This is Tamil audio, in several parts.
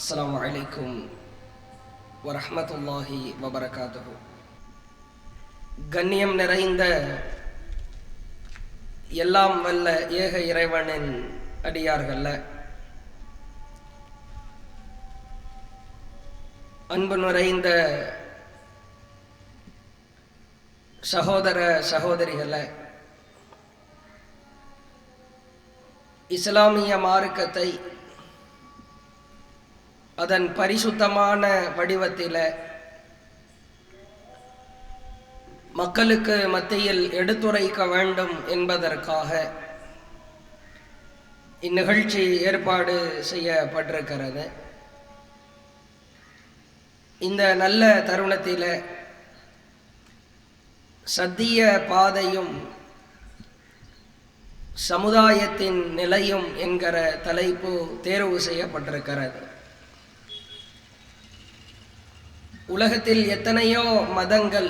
அஸ்ஸலாமு அலைக்கும் வரஹ்மத்துல்லாஹி வபரகாத்துஹு. கண்ணியம் நிறைந்த எல்லாம் வல்ல ஏக இறைவனின் அடியார்கள்ல, அன்பு நிறைந்த சகோதர சகோதரிகள, இஸ்லாமிய மார்க்கத்தை அதன் பரிசுத்தமான வடிவத்தில் மக்களுக்கு மத்தியில் எடுத்துரைக்க வேண்டும் என்பதற்காக இந்நிகழ்ச்சி ஏற்பாடு செய்யப்பட்டிருக்கிறது. இந்த நல்ல தருணத்தில் சத்திய பாதையும் சமுதாயத்தின் நிலையும் என்கிற தலைப்பு தேர்வு செய்யப்பட்டிருக்கிறது. உலகத்தில் எத்தனையோ மதங்கள்,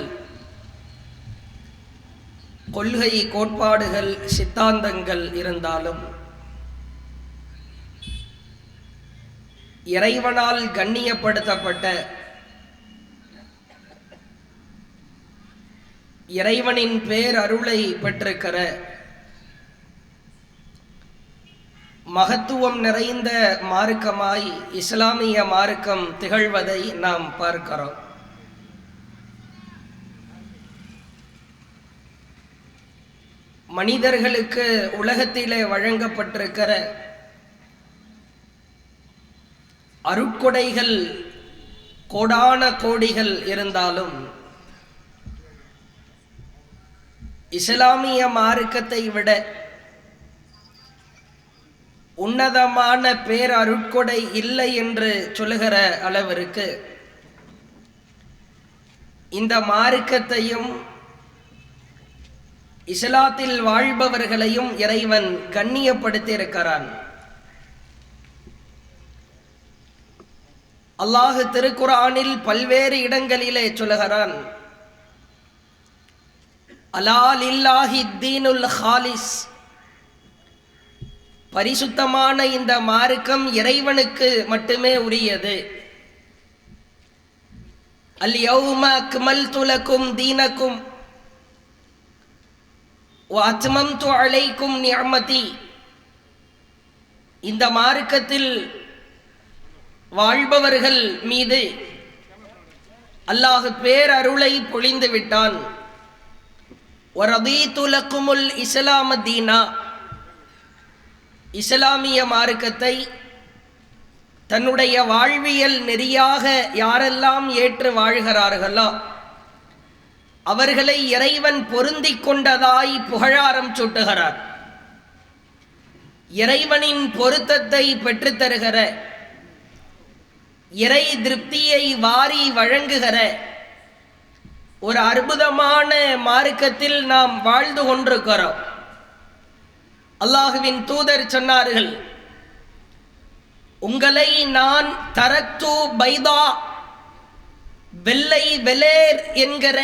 கொள்கை, கோட்பாடுகள், சித்தாந்தங்கள் இருந்தாலும் இறைவனால் கண்ணியப்படுத்தப்பட்ட, இறைவனின் பேரருளை பெற்றிருக்கிற மகத்துவம் நிறைந்த மார்க்கமாய் இஸ்லாமிய மார்க்கம் திகழ்வதை நாம் பார்க்கிறோம். மனிதர்களுக்கு உலகத்திலே வழங்கப்பட்டிருக்கிற அருட்கொடைகள் கோடான கோடிகள் இருந்தாலும் இஸ்லாமிய மார்க்கத்தை விட உன்னதமான பேரருட்கொடை இல்லை என்று சொல்லுகிற அளவிற்கு இந்த மார்க்கத்தையும் இஸ்லாத்தில் வாழ்பவர்களையும் இறைவன் கண்ணியப்படுத்தி இருக்கிறான். அல்லாஹ் திருக்குர்ஆனில் பல்வேறு இடங்களிலே சொல்லுகிறான், அலா லில்லாஹி தீனுல் ஹாலிஸ், பரிசுத்தமான இந்த மார்க்கம் இறைவனுக்கு மட்டுமே உரியது. அல் யௌம அக்மல்து லக்கும் தீனக்கும் வ அத்மம்து அலைக்கும் நிஅமதி, இந்த மார்க்கத்தில் வாழ்பவர்கள் மீது அல்லாஹ் பேரருளை பொழிந்து விட்டான். வ ரதீது லக்குமுல் இஸ்லாம தீனா, இஸ்லாமிய மார்க்கத்தை தன்னுடைய வாழ்வியல் நெறியாக யாரெல்லாம் ஏற்று வாழ்கிறார்களோ அவர்களை இறைவன் பொருந்திக் கொண்டதாய் புகழாரம் சூட்டுகிறார். இறைவனின் பொருத்தத்தை பெற்றுத்தருகிற, இறை திருப்தியை வாரி வழங்குகிற ஒரு அற்புதமான மார்க்கத்தில் நாம் வாழ்ந்து கொண்டிருக்கிறோம். அல்லாஹுவின் தூதர் சொன்னார்கள், உங்களை நான் தரத்து பைதா, வெள்ளை வெளேர் என்கிற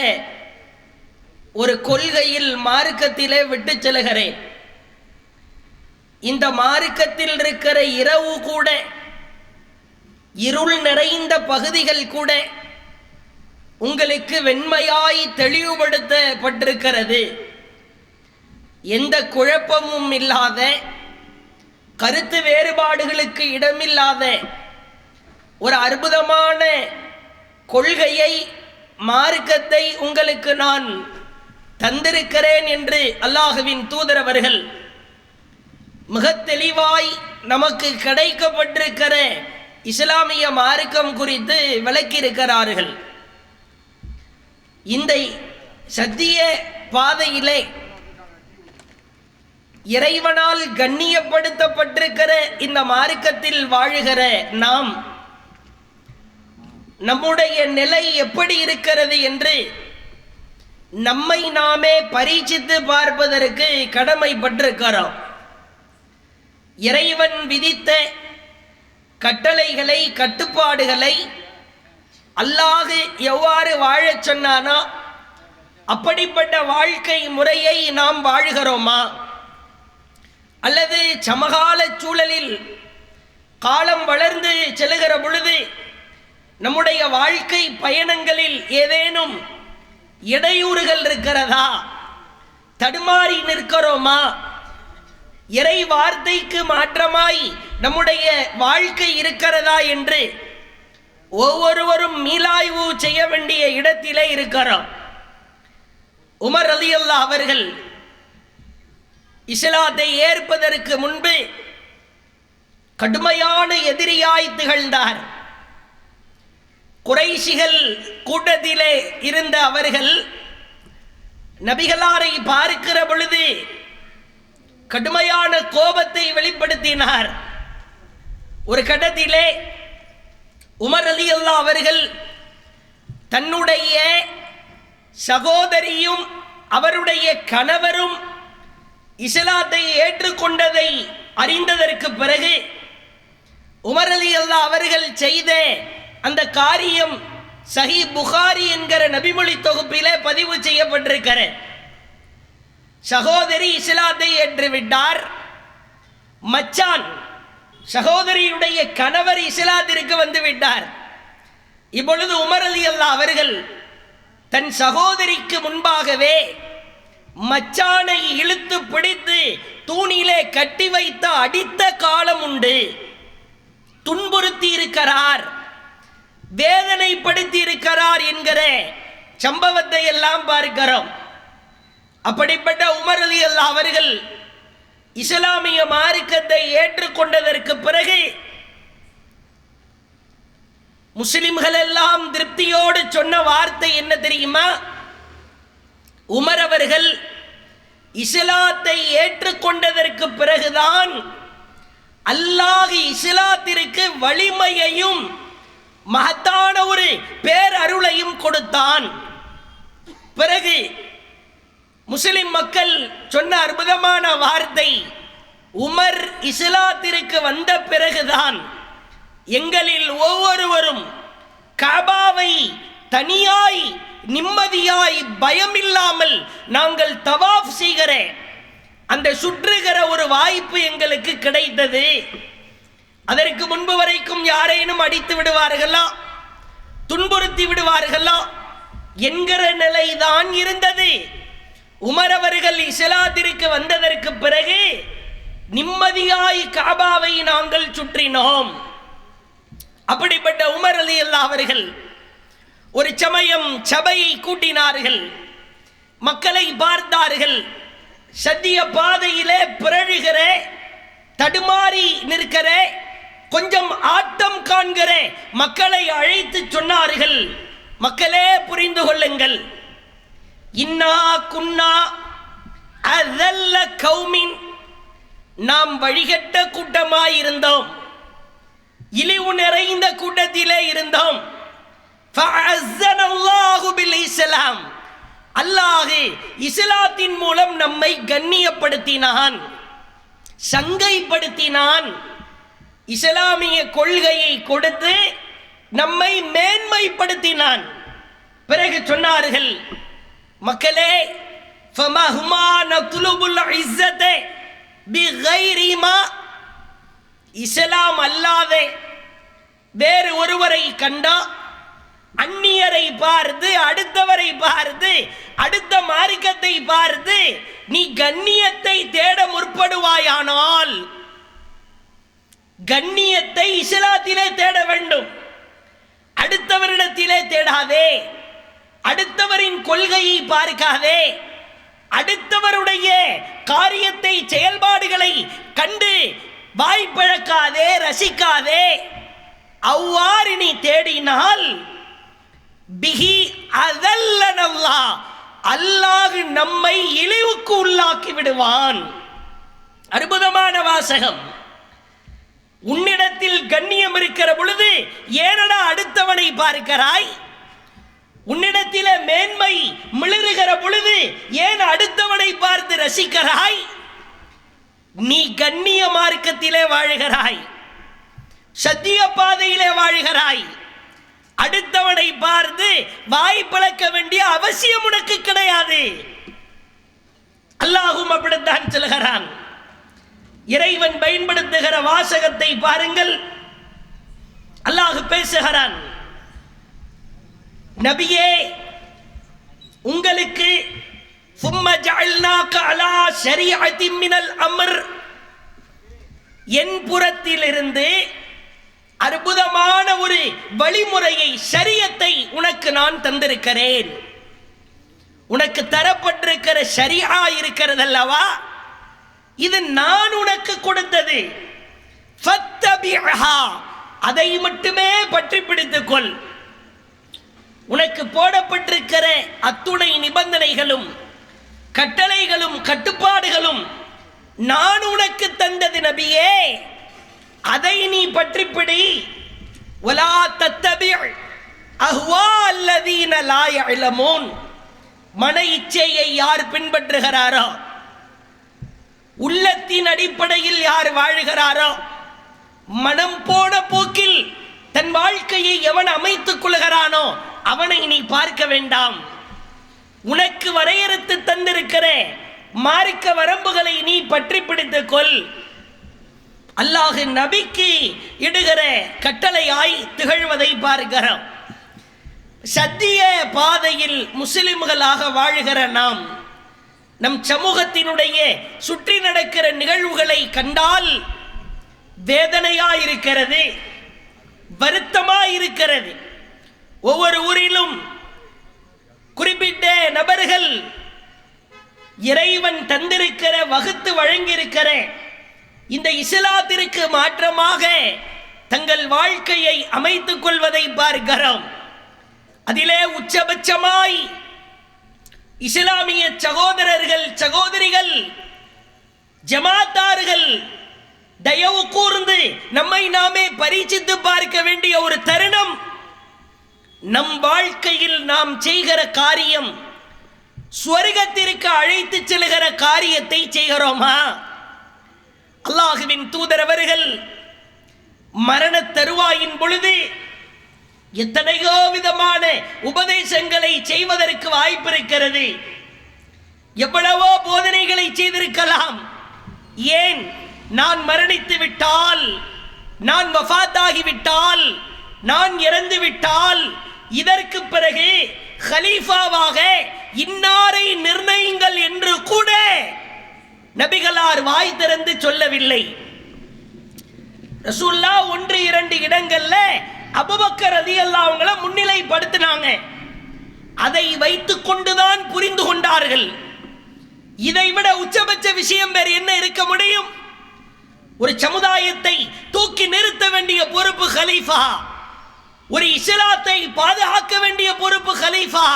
ஒரு கொள்கையில் மார்க்கத்திலே விட்டு செல்கிறேன். இந்த மார்க்கத்தில் இருக்கிற இரவு கூட, இருள் நிறைந்த பகுதிகள் கூட உங்களுக்கு வெண்மையாய் தெளிவுபடுத்தப்பட்டிருக்கிறது. எந்த குழப்பமும் இல்லாத, கருத்து வேறுபாடுகளுக்கு இடமில்லாத ஒரு அற்புதமான கொள்கையை, மார்க்கத்தை உங்களுக்கு நான் தந்திருக்கிறேன் என்று அல்லாஹுவின் தூதர் அவர்கள் மிக தெளிவாய் நமக்கு கிடைக்கப்பட்டிருக்கிற இஸ்லாமிய மார்க்கம் குறித்து விளக்கியிருக்கிறார்கள். இந்த சத்திய பாதையிலே இறைவனால் கண்ணியப்படுத்தப்பட்டிருக்கிற இந்த மார்க்கத்தில் வாழுகிற நாம், நம்முடைய நிலை எப்படி இருக்கிறது என்று நம்மை நாமே பரீட்சித்து பார்ப்பதற்கு கடமைப்பட்டிருக்கிறோம். இறைவன் விதித்த கட்டளைகளை, கட்டுப்பாடுகளை அல்லாஹ் எவ்வாறு வாழச் சொன்னானோ அப்படிப்பட்ட வாழ்க்கை முறையை நாம் வாழுகிறோமா? அல்லது சமகால சூழலில் காலம் வளர்ந்து செல்லுகிற பொழுது நம்முடைய வாழ்க்கை பயணங்களில் ஏதேனும் இடையூறுகள் இருக்கிறதா, தடுமாறி நிற்கிறோமா, இறை வார்த்தைக்கு மாற்றமாய் நம்முடைய வாழ்க்கை இருக்கிறதா என்று ஒவ்வொருவரும் மீளாய்வு செய்ய வேண்டிய இடத்திலே இருக்கிறோம். உமர் ரலியல்லாஹு அவர்கள் இஸ்லாத்தை ஏற்பதற்கு முன்பு கடுமையான எதிரியாய் திகழ்ந்தார். குறைஷிகள் கூட்டத்திலே இருந்த அவர்கள் நபிகளாரை பார்க்கிற பொழுது கடுமையான கோபத்தை வெளிப்படுத்தினார். ஒரு கட்டத்திலே உமர் ரலியல்லாஹு அவர்கள் தன்னுடைய சகோதரியும் அவருடைய கணவரும் இஸ்லாத்தை ஏற்றுக்கொண்டதை அறிந்ததற்கு பிறகு உமர் ரலியல்லாஹு அவர்கள் செய்த அந்த காரியம் சஹீஹ் புகாரி என்கிற நபிமொழி தொகுப்பிலே பதிவு செய்யப்பட்டிருக்கிறது. சகோதரி இஸ்லாத்தை ஏற்றுவிட்டார். மச்சான் சகோதரியுடைய கணவர் இஸ்லாத்திற்கு வந்து விட்டார். இப்பொழுது உமர் ரலியல்லாஹு அவர்கள் தன் சகோதரிக்கு முன்பாகவே மச்சானை இழுத்து பிடித்து தூணிலே கட்டி வைத்து அடித்த காலம் உண்டு. துன்புறுத்தி இருக்கிறார், வேதனைப்படுத்தி இருக்கிறார் என்கிற சம்பவத்தை எல்லாம் பார்க்கிறோம். அப்படிப்பட்ட உமர் ரலியல்லாஹு அவர்கள் இஸ்லாமிய மார்க்கத்தை ஏற்றுக்கொண்டதற்கு பிறகு முஸ்லிம்கள் எல்லாம் திருப்தியோடு சொன்ன வார்த்தை என்ன தெரியுமா? உமர் அவர்கள் இஸ்லாத்தை ஏற்றுக்கொண்டதற்கு பிறகுதான் அல்லாஹ் இஸ்லாத்திற்கு வலிமையையும் மகத்தான ஒரு பேரருளையும் கொடுத்தான். பிறகு முஸ்லிம் மக்கள் சொன்ன அற்புதமான வார்த்தை, உமர் இஸ்லாத்திற்கு வந்த பிறகுதான் எங்களில் ஒவ்வொருவரும் கஅபாவை தனியாய் நிம்மதியாய் பயமில்லாமல் நாங்கள் தவாஃப் செய்கிற அந்த சுற்றுகிற ஒரு வாய்ப்பு எங்களுக்கு கிடைத்தது. அதற்கு முன்பு வரைக்கும் யாரேனும் அடித்து விடுவார்களா, துன்புறுத்தி விடுவார்களா என்கிற நிலைதான் இருந்தது. உமர் அவர்கள் இஸ்லாத்திற்கு வந்ததற்கு பிறகு நிம்மதியாய் கஅபாவை நாங்கள் சுற்றினோம். அப்படிப்பட்ட உமர் ரலியல்லாஹு அவர்கள் ஒரு சமயம் சபையை கூட்டினார்கள். மக்களை பார்த்தார்கள். சத்திய பாதையிலே பிறழுகிற, தடுமாறி நிற்கிற, கொஞ்சம் ஆட்டம் காண்கிற மக்களை அழைத்து சொன்னார்கள், மக்களே புரிந்து கொள்ளுங்கள், இன்னா குன்னா அதல்ல கௌமின், நாம் வழிகட்ட கூட்டமாய் இருந்தோம், இழிவு நிறைந்த கூட்டத்திலே இருந்தோம். ஃபஅஸ்ஸனல்லாஹு பில் இஸ்லாம், அல்லாஹ் இஸ்லாத்தின் மூலம் நம்மை கண்ணியப்படுத்தினான், சங்கைப்படுத்தினான், இஸ்லாமிய கொள்கையை கொடுத்து நம்மை மேன்மைப்படுத்தினான். பிறகு சொன்னார்கள், மக்களே, ஃபமஹ்மா நத்லுபுல் இஸ்ஸத பிகைரி மா, இஸ்லாம் அல்லாத வேறு ஒருவரை கண்டா, அந்நியரை பார்த்து, அடுத்தவரை பார்த்து, அடுத்த மார்க்கத்தை பார்த்து நீ கண்ணியத்தை தேட முற்படுவாயானால், கண்ணியத்தை இஸ்லாத்திலே தேட வேண்டும், அடுத்தவரிடத்திலே தேடாதே, அடுத்தவரின் கொள்கையை பார்க்காதே, அடுத்தவருடைய காரியத்தை செயல்பாடுகளை கண்டு வாய்ப்பழக்காதே, ரசிக்காதே. அவ்வாறு நீ தேடினால் பிஹி அதல்லனல்லாஹ், அல்லாஹ் நம்மை இழிவுக்கு உள்ளாக்கி விடுவான். அற்புதமான வாசகம். உன்னிடத்தில் கண்ணியம் இருக்கிற பொழுது ஏனடா அடுத்தவனை பார்க்கிறாய்? உன்னிடத்திலே மேன்மை மிளறுகிற பொழுது ஏன் அடுத்தவனை பார்த்து ரசிக்கிறாய்? நீ கண்ணிய மார்க்கத்திலே வாழுகிறாய், சத்திய பாதையிலே வாழுகிறாய், அடுத்தவனை பார்த்து வாய் பழக்க வேண்டிய அவசியம் உனக்கு கிடையாது. அல்லாஹும் அப்படித்தான் சொல்கிறான். இறைவன் பயன்படுத்துகிற வாசகத்தை பாருங்கள். பேசுகிறான், நபியே உங்களுக்கு ثم جعلناك على شريعة من الأمر, என் புறத்திலிருந்து அற்புதமான ஒரு வழிமுறையை, ஷரியத்தை உனக்கு நான் தந்திருக்கிறேன். உனக்கு தரப்பட்டிருக்கிற ஷரியா இருக்கிறது அல்லவா, இது நான் உனக்கு கொடுத்தது. ஃபத்தபிஹா, அதை மட்டுமே பற்றி பிடித்துக்கொள். உனக்கு போடப்பட்டிருக்கிற அத்துணை நிபந்தனைகளும் கட்டளைகளும் கட்டுப்பாடுகளும் நான் உனக்கு தந்தது நபியே, அதை நீ பற்றி பிடி. வலா தத்தபி அஹ்வா அல்லதீன லா யஅலமூன், மன இச்சையை யார் பின்பற்றுகிறாரோ, உள்ளத்தின் அடிப்படையில் யார் வாழுகிறாரோ, மனம் போன போக்கில் தன் வாழ்க்கையை எவன் அமைத்துக் கொள்கிறானோ அவனை நீ பார்க்க வேண்டாம். உனக்கு வரையறுத்து தந்திருக்கிற மார்க்க வரம்புகளை நீ பற்றி பிடித்துக் கொள். அல்லாஹ் நபிக்கு இடுகிற கட்டளையாய் திகழ்வதை பார்க்கிறோம். சத்திய பாதையில் முஸ்லிம்களாக வாழுகிற நாம் நம் சமூகத்தினுடைய சுற்றி நடக்கிற நிகழ்வுகளை கண்டால் வேதனையாயிருக்கிறது, வருத்தமாயிருக்கிறது. ஒவ்வொரு ஊரிலும் குறிப்பிட்ட நபர்கள் இறைவன் தந்திருக்கிற வகுத்து வழங்கியிருக்கிற இந்த இஸ்லாத்திற்கு மாற்றமாக தங்கள் வாழ்க்கையை அமைத்துக் கொள்வதை பார்க்கிறோம். அதிலே உச்சபட்சமாய் இஸ்லாமிய சகோதரர்கள் சகோதரிகள் ஜமாத்தார்கள் தயவு கூர்ந்து நம்மை நாமே பரீட்சித்து பார்க்க வேண்டிய ஒரு தருணம். நம் வாழ்க்கையில் நாம் செய்கிற காரியம் ஸ்வர்க்கத்திற்கு அழைத்து செல்கிற காரியத்தை செய்கிறோமா? அல்லாஹுவின் தூதர் அவர்கள் மரண தருவாயின் பொழுது எத்தனையோ விதமான உபதேசங்களை செய்வதற்கு வாய்ப்பு இருக்கிறது. எவ்வளவோ போதனைகளை செய்திருக்கலாம். ஏன், நான் மரணித்து விட்டால், நான் வஃபாத்தாகிவிட்டால், நான் இறந்து விட்டால் இதற்கு பிறகு கலீஃபாவாக இன்னாரை நிர்ணயிங்கள் என்று கூட நபிகளார் வாய் திறந்து சொல்லவில்லை. ரசூலுல்லாஹ் 1-2 இடங்கள்ல அபூபக்கர் ரலியல்லாஹு அவங்கள முன்னிலைப்படுத்தினாங்க. அதை வைத்துக் கொண்டுதான் புரிந்து கொண்டார்கள். இதைவிட உச்சபட்ச விஷயம் வேறு என்ன இருக்க முடியும்? ஒரு சமுதாயத்தை தூக்கி நிறுத்த வேண்டிய பொறுப்பு கலீஃபா, ஒரு இஸ்லாத்தை பாதுகாக்க வேண்டிய பொறுப்பு கலீஃபா,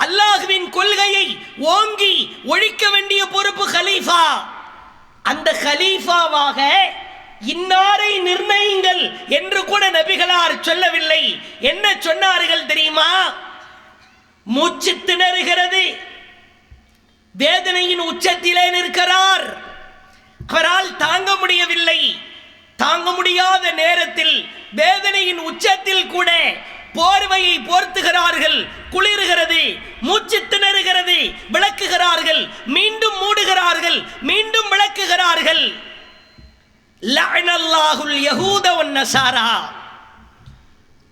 அல்லாஹ்வின் கொள்கையை ஓங்கி ஒழிக்க வேண்டிய பொறுப்பு கலீஃபா. அந்த கலீஃபாவாக இன்னாரை நிர்ணயிங்கள் என்று கூட நபிகளார் சொல்லவில்லை. என்ன சொன்னார்கள் தெரியுமா? மூச்சு திணறுகிறது, வேதனையின் உச்சத்திலே நிற்கிறார், அவரால் தாங்க முடியவில்லை. தாங்க முடியாத நேரத்தில் வேதனையின் உச்சத்தில் கூட போர்வையை போர்த்துகிறார்கள், குளிர்கிறது, மூச்சு திணறுகிறது, விளக்குகிறார்கள், மீண்டும் மூடுகிறார்கள், மீண்டும் விளக்குகிறார்கள். லஅனல்லாஹுல் யஹூத வன் நஸாரா,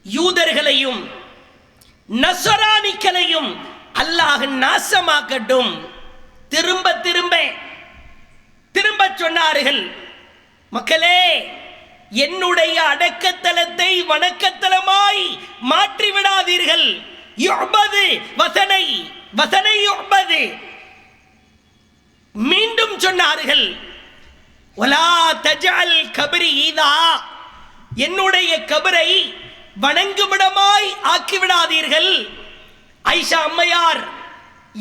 யூதர்களையும் நஸரானிகளையும் அல்லாஹ் நாசமாக்கட்டும். திரும்ப திரும்ப திரும்ப சொன்னார்கள், மக்களே, என்னுடைய அடக்கத்தலத்தை வணக்கத்தலமாய் மாற்றி விடாதீர்கள். யுஅபது வஸனை வஸனை யுஅபது. மீண்டும் சொன்னார்கள், வலா தஜஅல் கப்ரி ஈதா, என்னுடைய கபரை வணங்குமிடமாய் ஆக்கிவிடாதீர்கள். ஆயிஷா அம்மையார்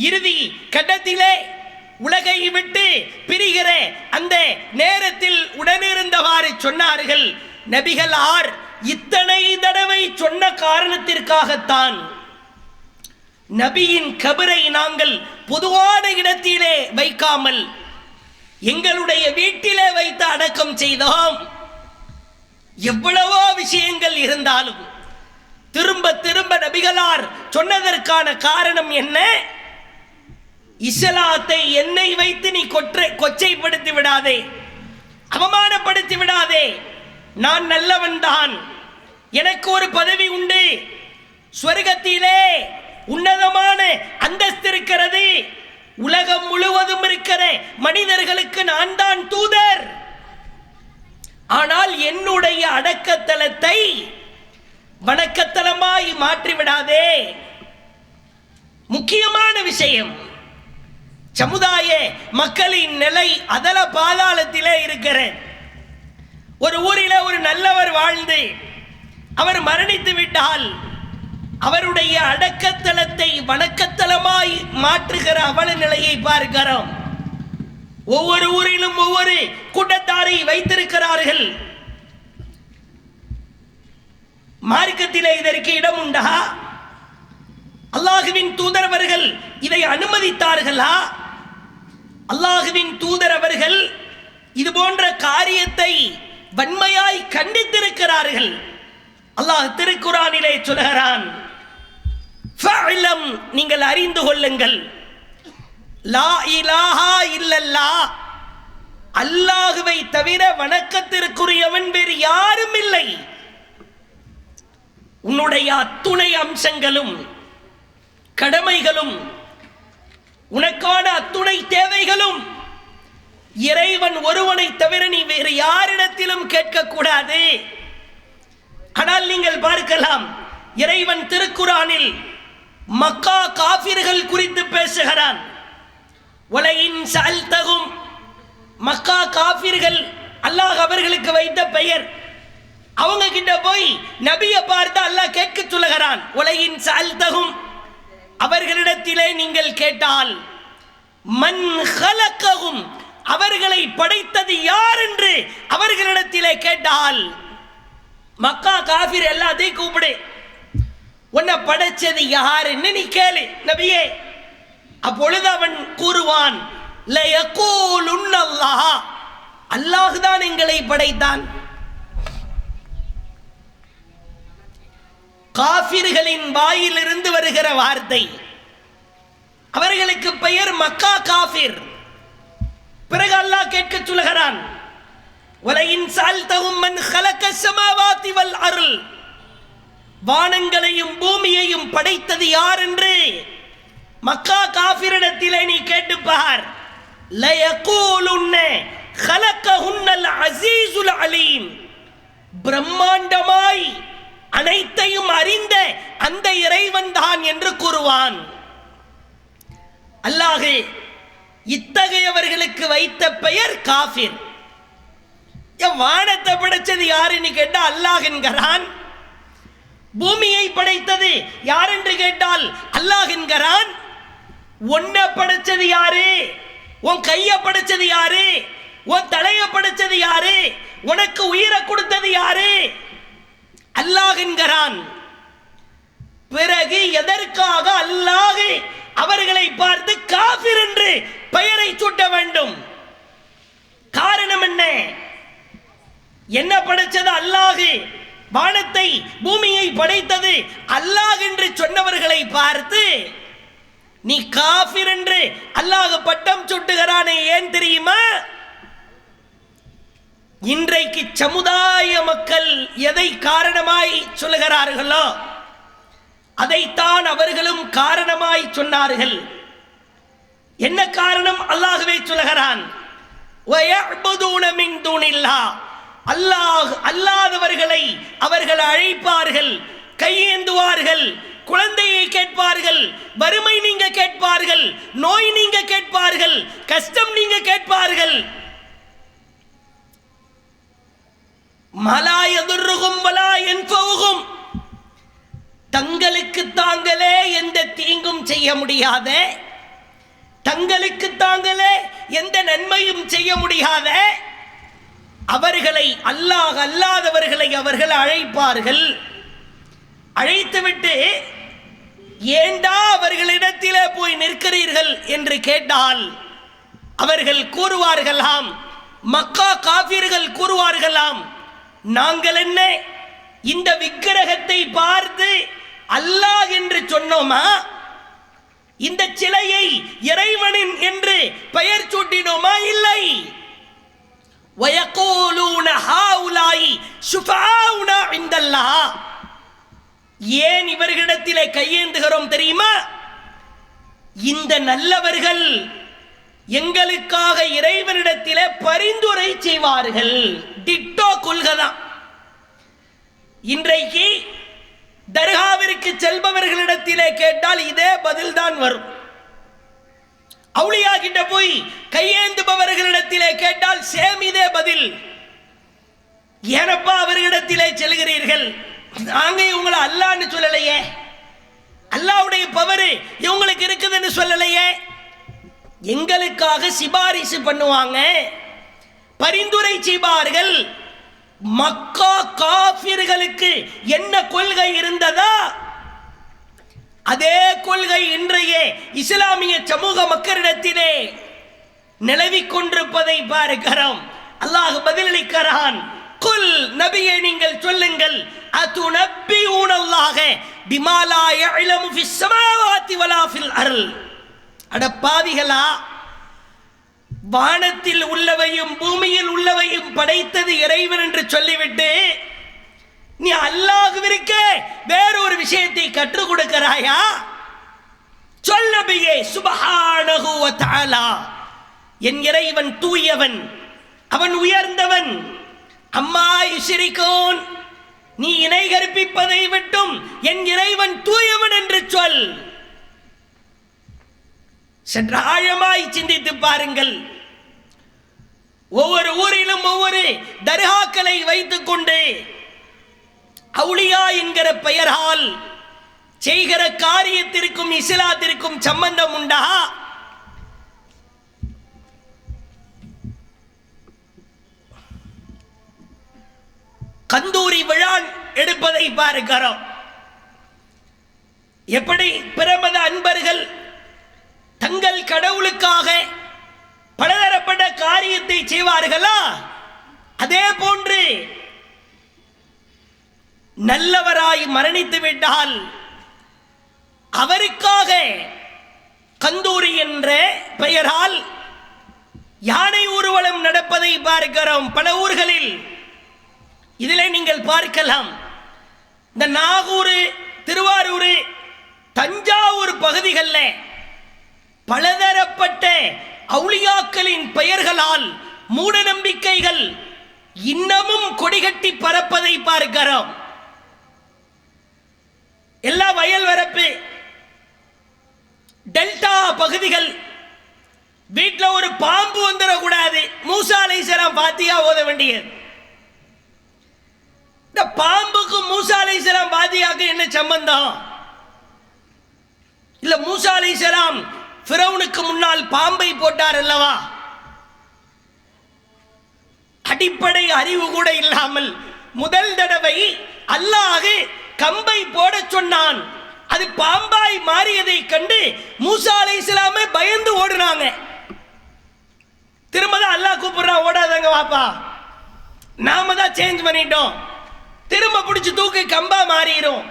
இறுதி கட்டத்திலே உலகை விட்டு பிரிகிற அந்த நேரத்தில் உடனிருந்தவாறு சொன்னார்கள், நபிகளார் இத்தனை தடவை சொன்ன காரணத்திற்காகத்தான் நபியின் கபரை நாங்கள் பொதுவான இடத்திலே வைக்காமல் எங்களுடைய வீட்டிலே வைத்து அடக்கம் செய்தோம். எவ்வளவோ விஷயங்கள் இருந்தாலும் திரும்ப திரும்ப நபிகளார் சொன்னதற்கான காரணம் என்ன? இஸ்லாத்தை என்னை வைத்து நீ கொச்சைப்படுத்தி விடாதே, அவமானப்படுத்தி விடாதே. நான் நல்லவன் தான், எனக்கு எனக்கு ஒரு பதவி உண்டு, சொர்க்கத்திலே உன்னதமான அந்தஸ்து இருக்கிறது, உலகம் முழுவதும் இருக்கிற மனிதர்களுக்கு நான் தான் தூதர். ஆனால் என்னுடைய அடக்கத்தலத்தை வணக்கத்தலமாய் மாற்றிவிடாதே. முக்கியமான விஷயம், சமுதாய மக்களின் நிலை அதல பாதாளத்திலே இருக்கிற ஒரு ஊரில் ஒரு நல்லவர் வாழ்ந்து அவர் மரணித்து விட்டால் அவருடைய அடக்கத்தலத்தை வணக்கத்தலமாய் மாற்றுகிற அவல நிலையை பார்க்கிறோம். ஒவ்வொரு ஊரிலும் ஒவ்வொரு கூட்டத்தாரை வைத்திருக்கிறார்கள். மார்க்கத்திலே இதற்கு இடம் உண்டா? அல்லாஹுவின் தூதர் அவர்கள் இதை அனுமதித்தார்களா? அல்லாஹுவின் தூதர் அவர்கள் இது போன்ற காரியத்தை வன்மையாய் கண்டித்திருக்கிறார்கள். அல்லாஹ் திருக்குரானிலே சொல்கிறான், ஃபஅலம், நீங்கள் அறிந்து கொள்ளுங்கள், லா இலாஹா இல்லல்லாஹ், அல்லாஹுவை தவிர வணக்கத்திற்குரியவன் வேறு யாரும் இல்லை. உன்னுடைய அத்துணை அம்சங்களும் கடமைகளும் உனக்கான அத்துணை தேவைகளும் இறைவன் ஒருவனை தவிர நீ வேறு யாரிடத்திலும் கேட்கக்கூடாது. ஆனால் நீங்கள் பார்க்கலாம், இறைவன் திருக்குரானில் மக்கா காஃபிர்கள் குறித்து பேசுகிறான். வலையின் சஅல்தஹும், மக்கா காஃபிர்கள் அல்லாஹ் அவர்களுக்கு வைத்த பெயர். அவங்க கிட்ட போய் நபியை பார்த்து அல்லாஹ் கேட்க சொல்லுகிறான். வலையின் சஅல்தஹும், அவர்களிடத்திலே நீங்கள் கேட்டால், மன் ஹலக்கஹும், அவர்களை படைத்தது யார் என்று அவர்களிடத்திலே கேட்டால், மக்கா காஃபிர் எல்லாத்தையும் கூப்பிடு, உன்னை படைச்சது யாருன்னு நீ கேளு நபியே. அப்பொழுது அவன் கூறுவான், லயகூலுன்னல்லாஹ், அல்லாஹ் தான் எங்களை படைத்தான். காஃபிர்களின் வாயிலிருந்து வருகிற வார்த்தை, அவர்களுக்கு பெயர் மக்கா காஃபிர். பிறகு அல்லாஹ் கேட்க சொல்கிறான், வலையின் சஅல்தஹும் மன் ஹலக ஸமாவாதி வல் அர்ல், வானங்களையும் பூமியையும் படைத்தது யார் என்று மக்கா காஃபிரிடத்திலே நீ கேட்டு பார். லயகூலுன்ன ஹலகஹுன்னல் அஸீஸுல் அலீம், பிரம்மாண்டமாய் அனைத்தையும் அறிந்த அந்த இறைவன் தான் என்று கூறுவான். அல்லாஹ் இத்தகையவர்களுக்கு வைத்த பெயர் காஃபிர். வானத்தை படைத்தது யாருன்னு கேட்டா அல்லாஹ் என்கிறான். பூமியை படைத்தது யார் என்று கேட்டால் அல்லாஹ் என்கிறான். உன்னை படைச்சது யாரு? உன் கையை படைச்சது யாரு? உன் தலையை படைச்சது யாரு? உனக்கு உயிரை கொடுத்தது யாரு? அல்லாஹ் என்கிறான். பிறகு எதற்காக அல்லாஹ் அவர்களை பார்த்து காஃபிர் என்று பெயரை சூட்ட வேண்டும்? காரணம் என்ன? என்ன படைச்சது அல்லாஹ், வானத்தை பூமியை படைத்தது அல்லாஹ் என்று சொன்னவர்களை பார்த்து நீ காஃபிர் என்று அல்லாஹ் பட்டம் சூட்டுகிறானே, ஏன் தெரியுமா? இன்றைக்கு சமுதாய மக்கள் எதை காரணமாய் சொல்லுகிறார்களோ அதைத்தான் அவர்களும் காரணமாய் சொன்னார்கள். என்ன காரணம்? அல்லாஹ்வே சொல்லுகிறான், வயஅ்புதூன மின் தூனில்லாஹ், அல்லாஹ் அல்லாதவர்களை அவர்கள் அழைப்பார்கள், கையேந்துவார்கள், குழந்தையை கேட்பார்கள், வறுமை நீங்க கேட்பார்கள், நோய் நீங்க கேட்பார்கள், கஷ்டம் நீங்க கேட்பார்கள். மலா யதுர்ருஹும் வலா யன்ஃபவுஹும், தங்களுக்கு தாங்களே எந்த தீங்கும் செய்ய முடியாத, தங்களுக்கு தாங்களே எந்த நன்மையும் செய்ய முடியாத அவர்களை, அல்லாஹ் அல்லாதவர்களை அவர்கள் அழைப்பார்கள். அழைத்துவிட்டு ஏண்டா அவர்களிடத்திலே போய் நிற்கிறீர்கள் என்று கேட்டால் அவர்கள் கூறுவார்களாம், மக்கா காஃபிர்கள் கூறுவார்களாம், நாங்கள் என்ன இந்த விக்கிரகத்தை பார்த்து அல்லாஹ் என்று சொன்னோமா? இந்த சிலையை இறைவனின் என்று பெயர் சூட்டினோமா? இல்லை. வயகூலூன ஹாஉலாஇ ஷுஃபஆஉனா இந்தல்லாஹ், ஏன் இவர்களிடத்திலே கையேந்துகிறோம் தெரியுமா? இந்த நல்லவர்கள் எங்களுக்காக இறைவனிடத்திலே பரிந்துரை செய்வார்கள். டிட்டோ கொள்கைதான். இன்றைக்கு தர்காவிற்கு செல்பவர்களிடத்திலே கேட்டால் இதே பதில் தான் வரும். அவுளியா கிட்ட போய் கையேந்துபவர்களிடத்திலே கேட்டால் சேம் இதே பதில். ஏனப்பா அவர்களிடத்திலே செல்கிறீர்கள்? நாங்க இவங்களை அல்லான்னு சொல்லலையே, அல்லாவுடைய பவர் இவங்களுக்கு இருக்குதுன்னு சொல்லலையே. எங்களுக்காக சிபாரிசு பண்ணுவாங்க, பரிந்துரை செய்வார்கள். மக்கா காஃபிர்களுக்கு என்ன கொள்கை இருந்ததா அதே கொள்கை இன்றைய இஸ்லாமிய சமூக மக்களிடத்திலே நிலவிக் கொண்டிருப்பதை பார்க்கிறோம். அல்லாஹ் பதிலளிக்கிறான், குல் நபியே நீங்கள் சொல்லுங்கள், அதுனப்பியூனல்லாஹ பிமா லா யஅலமு ஃபிஸ் ஸமாவாதி வலா ஃபில் அர்ல். அட பாவிகளா, வானத்தில் உள்ளவையும் பூமியில் உள்ளவையும் படைத்தது இறைவன் என்று சொல்லிவிட்டு நீ அல்லாஹ்விற்கு வேறொரு விஷயத்தை கற்றுக் கொடுக்கிறாயா? சொல் நபியே, சுப்ஹானஹு வ தஆலா, என் இறைவன் தூயவன், அவன் உயர்ந்தவன். அம்மா யுஷ்ரிகூன், நீ இணை கற்பிப்பதை விட்டும் என் இறைவன் தூயவன் என்று சொல். சற்று ஆழமாய் சிந்தித்து பாருங்கள். ஒவ்வொரு ஊரிலும் ஒவ்வொரு தர்காக்களை வைத்துக் கொண்டு அவுலியா என்கிற பெயரால் செய்கிற காரியத்திற்கும் இஸ்லாத்திற்கும் சம்பந்தம் உண்டா? கந்தூரி விழா எடுப்பதை பார்க்கிறோம். எப்படி பிரமத அன்பர்கள் தங்கள் கடவுளுக்காக பலதரப்பட்ட காரியத்தை செய்வார்களா, அதே போன்று நல்லவராய் மரணித்து விட்டால் அவருக்காக கந்தூரி என்ற பெயரால் யானை ஊர்வலம் நடப்பதை பார்க்கிறோம் பல ஊர்களில். இதிலே நீங்கள் பார்க்கலாம், இந்த நாகூர், திருவாரூர், தஞ்சாவூர் பகுதிகளில் பலதரப்பட்ட அவுலியாக்களின் பெயர்களால் மூட நம்பிக்கைகள் இன்னமும் கொடிகட்டி பறப்பதை பார்க்கிறோம். எல்லா வயல் வரப்பு, டெல்டா பகுதிகள், வீட்டில் ஒரு பாம்பு வந்துடக்கூடாது, மூசா அலைஹிஸ்ஸலாம் ஃபாத்திஹா ஓத வேண்டியது. இந்த பாம்புக்கும் மூசா அலைஹிஸ்ஸலாம் ஃபாத்திஹாக்கு என்ன சம்பந்தம்? இல்ல மூசா அலைஹிஸ்ஸலாம் ஃபிரௌனுக்கு முன்னால் பாம்பை போட்டார் அல்லவா? அடிப்படை அறிவு கூட இல்லாமல் முதல் தடவை அல்லாஹ் கம்பை போட சொன்னான். அது பாம்பாய் மாறியதை கண்டு மூசா அலைஹிஸ்ஸலாமே பயந்து ஓடுனாங்க. திரும்ப தான் அல்லாஹ் கூப்பிடுறான், ஓடாதங்க வாப்பா, நாம தான் சேஞ்ச் பண்ணிட்டோம், திரும்ப பிடிச்சு தூக்கு, கம்பா மாறிடும்.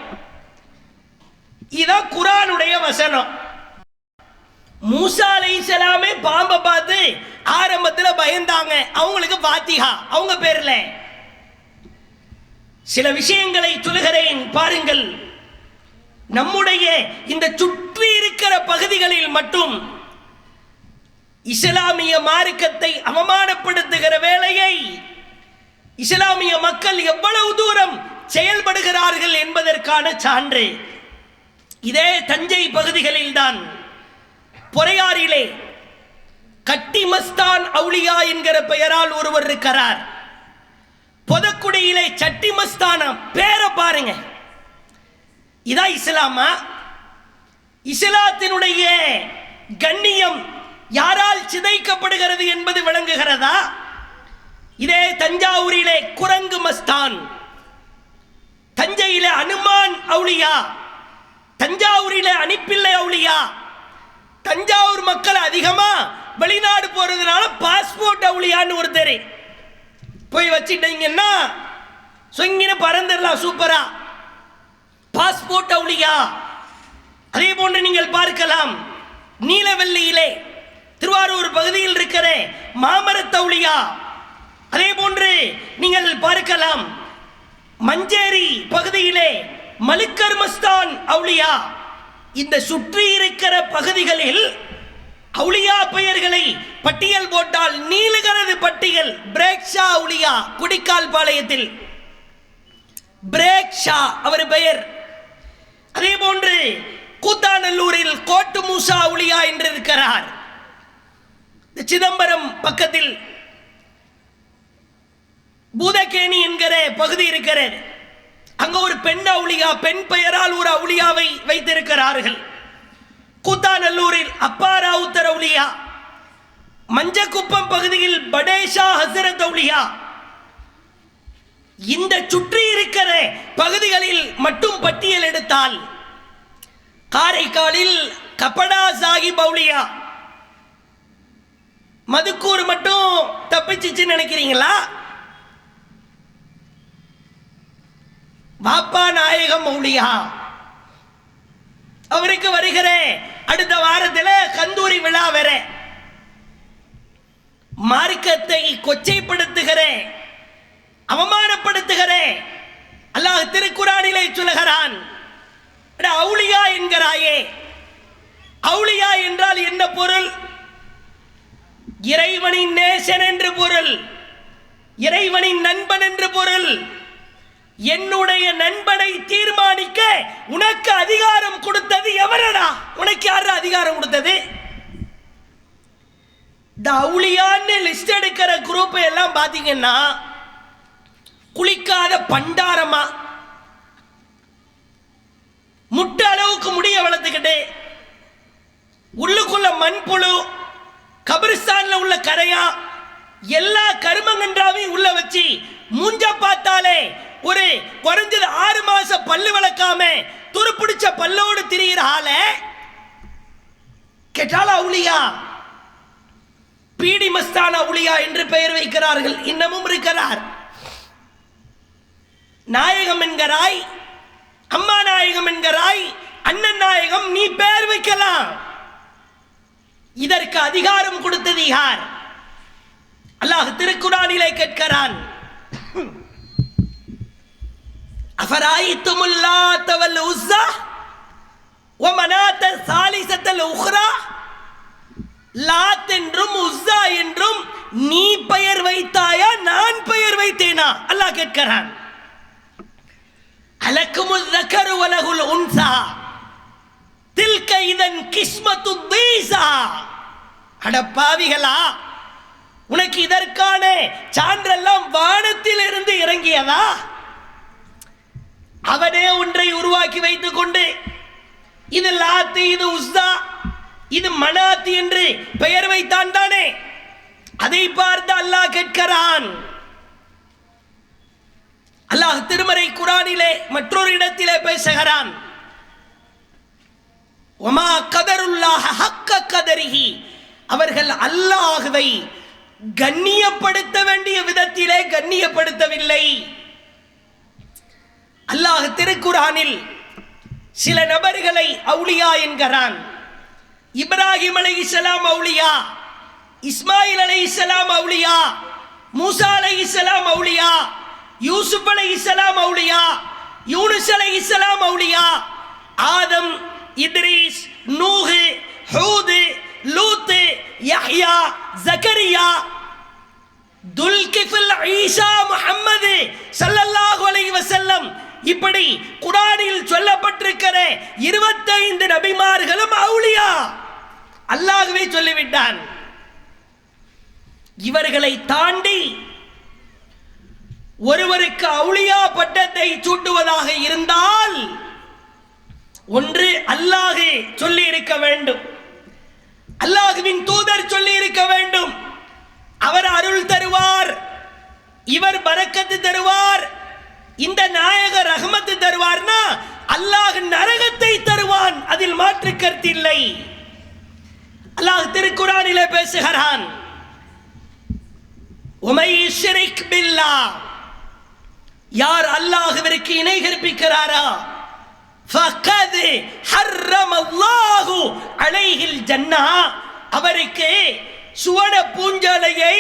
இதான் குர்ஆனுடைய வசனம். மூசா அலைஹிஸ்ஸலாமே பாம்பை பார்த்து ஆரம்பத்தில் பயந்தாங்க. அவங்களுக்கு ஃபாத்திஹா அவங்க பேர்ல. சில விஷயங்களை சொல்லுகிறேன் பாருங்கள். நம்முடைய இந்த சுற்றி இருக்கிற பகுதிகளில் மட்டும் இஸ்லாமிய மார்க்கத்தை அவமானப்படுத்துகிற வேலையை இஸ்லாமிய மக்கள் எவ்வளவு தூரம் செயல்படுகிறார்கள் என்பதற்கான சான்று இதே தஞ்சை பகுதிகளில் தான். பொறையாறிலே கட்டிமஸ்தான் அவுலியா என்கிற பெயரால் ஒருவர் இருக்கிறார். பொதக்குடியிலே சட்டிமஸ்தானம், பேரை பாருங்க. இதா இஸ்லாமா? இஸ்லாத்தினுடைய கண்ணியம் யாரால் சிதைக்கப்படுகிறது என்பது விளங்குகிறதா? இதே தஞ்சாவூரிலே குரங்கு மஸ்தான், தஞ்சையிலே அனுமான் அவுலியா, தஞ்சாவூரிலே அணிப்பிள்ளை அவுலியா. தஞ்சாவூர் மக்கள் அதிகமா வெளிநாடு போறதுனால பாஸ்போர்ட் அவுலியான்னு ஒருத்தர் போய் வச்சிட்டீங்கன்னா சொங்கின பறந்துடலாம் சூப்பரா, பாஸ்போர்ட் அவுலியா. அதே போன்று நீங்கள் பார்க்கலாம், நீலவெல்லியிலே திருவாரூர் பகுதியில் இருக்கிற மாமரத்தவுளியா. அதே போன்று நீங்கள் பார்க்கலாம், மஞ்சேரி பகுதியிலே மலிக்கர்மஸ்தான் அவுலியா. இந்த சுற்றி இருக்கிற பகுதிகளில் அவுலியா பெயர்களை பட்டியல் போட்டால் நீளுகிறது பட்டியல். பிரேக் ஷா அவுலியா குடிக்கால் பாளையத்தில் பிரேக் ஷா அவர் பெயர். அதே போன்று கூத்தாநல்லூரில் கோட்டு மூசா அவுலியா என்று இருக்கிறார். சிதம்பரம் பக்கத்தில் பூதகேணி என்கிற பகுதி இருக்கிறது. அங்க ஒரு பெண் அவுலியா, பெண் பெயரால் ஒரு அவுலியாவை வைத்திருக்கிறார்கள். கூத்தாநல்லூரில் அப்பாராவுத்தர் அவுலியா, மஞ்சக்குப்பம் பகுதியில் படேஷா ஹசரத் அவுலியா. இந்த சுற்றி இருக்கிற பகுதிகளில் மட்டும் பட்டியல் எடுத்தால் காரைக்காலில் கபடா சாஹிப் அவுலியா. மதுக்கூர் மட்டும் தப்பிச்சிச்சு நினைக்கிறீங்களா? பாப்பா நாயகம் அவுலியா, அவருக்கு வருகிற அடுத்த வாரத்தில் கந்தூரி விழா வேற. மார்க்கத்தை கொச்சைப்படுத்துகிற, அவமானப்படுத்துகிற அல்லாஹ் திருக்குரானிலே சொல்லுகிறான், அவுலியா என்கிறாயே. அவுலியா என்றால் என்ன பொருள்? இறைவனின் நேசன் என்று பொருள், இறைவனின் நண்பன் என்று பொருள். என்னுடைய நண்பனை தீர்மானிக்க உனக்கு அதிகாரம் கொடுத்தது எவரடா? உனக்கு யாரு அதிகாரம் கொடுத்தது? இந்த அவுலியான்னு லிஸ்ட் எடுக்கிற குரூப் எல்லாம் பாத்தீங்கன்னா குளிக்காத பண்டாரமா, முட்டை அளவுக்கு முடிய வளர்த்துக்கிட்டு உள்ளுக்குள்ள மண்புழு, கபிரிஸ்தான்ல உள்ள கரையா, எல்லா கருமங்கன்றாவையும் உள்ள வச்சு மூஞ்ச பார்த்தாலே ஒரு குறைஞ்சது 6 மாசம் பல்லு வளர்க்காம துருப்பிடிச்ச பல்லோடு திரிகிற ஆள கேட்டால அவுலியா. பீடி மஸ்தான அவுலியா என்று பெயர் வைக்கிறார்கள், இன்னமும் இருக்கிறார். நாயகம் என்கிறாய், அம்மா நாயகம் என்கிறாய், அண்ணன் நாயகம், நீ பெயர் வைக்கலாம். இதற்கு அதிகாரம் கொடுத்தது யார்? அல்லாஹ் திருக்குரானிலே கேட்கிறான், அஃபராயித்துமுல் லாத்த வல் உஸ்ஸா வ மனாத்த சாலிசத்தல் உக்ரா. லாத் என்றும் உஸ்ஸா என்றும் நீ பெயர் வைத்தாயா, நான் பெயர் வைத்தேனா? அல்லாஹ் கேட்கிறான். அலக்குமுல் ஸக்கரு வ லஹுல் உன்ஸா தில்க இதன் கிஸ்மத்து தீஸா. அட பாவிகளா, உனக்கு இதற்கான சான்றெல்லாம் வானத்தில் இருந்து இறங்கியதா? அவனே ஒன்றை உருவாக்கி வைத்துக் கொண்டு இது லாத்து, இது உஸ்ஸா, இது மனாத்து என்று பெயர் வைத்தான் தானே. அதை பார்த்து அல்லாஹ் கேட்கிறான். அல்லாஹ் திருமறை குரானிலே மற்றொரு இடத்திலே பேசுகிறான், வமா கதருல்லாஹ ஹக்க கதரிஹி. அவர்கள் அல்லாஹ்வை கண்ணியப்படுத்த வேண்டிய விதத்திலே கண்ணியப்படுத்தவில்லை. அல்லாஹ் திருக்குரானில் சில நபர்களை அவுலியா என்கிறான். இப்ராஹிம் அலைஹிஸ்ஸலாம் அவுலியா, இஸ்மாயில் அலைஹிஸ்ஸலாம் அவுலியா, மூசா அலைஹிஸ்ஸலாம் அவுலியா, யூசுப் அலைஹிஸ்ஸலாம் அவுலியா, யூனுஸ் அலைஹிஸ்ஸலாம் அவுலியா, ஆதம், இத்ரீஸ், நூஹ், ஹூத், லூத், யஹ்யா, ஜக்கரியா, துல்கிஃபில், ஈசா, முஹம்மது ஸல்லல்லாஹு அலைஹி வஸல்லம். இப்படி குர்ஆனில் சொல்லப்பட்டிருக்கிற 25 நபிமார்களும் அவுலியா. அல்லாஹ்வே சொல்லிவிட்டான். இவர்களை தாண்டி ஒருவருக்கு அவுலியா பட்டத்தை சூட்டுவதாக இருந்தால் ஒன்று அல்லாஹ் சொல்லி இருக்க வேண்டும், அல்லாஹ்வின் தூதர் சொல்லி இருக்க வேண்டும். அவர் அருள் தருவார், இவர் பரக்கத்து தருவார், இந்த நாயக ரஹமத்து தருவார்னா அல்லாஹ் நரகத்தை தருவான், அதில் மாற்று கருத்து இல்லை. அல்லாஹ் திருக்குரானிலே பேசுகிறான், உமை ஷிரிக் பில்லாஹ், யார் அல்லாஹ்விற்கு இணை கற்பிக்கிறாரா, ஃபகத் ஹர்ரமல்லாஹு அலைஹில் ஜன்னah, அவருக்கு சுவன பூஞ்சோலையை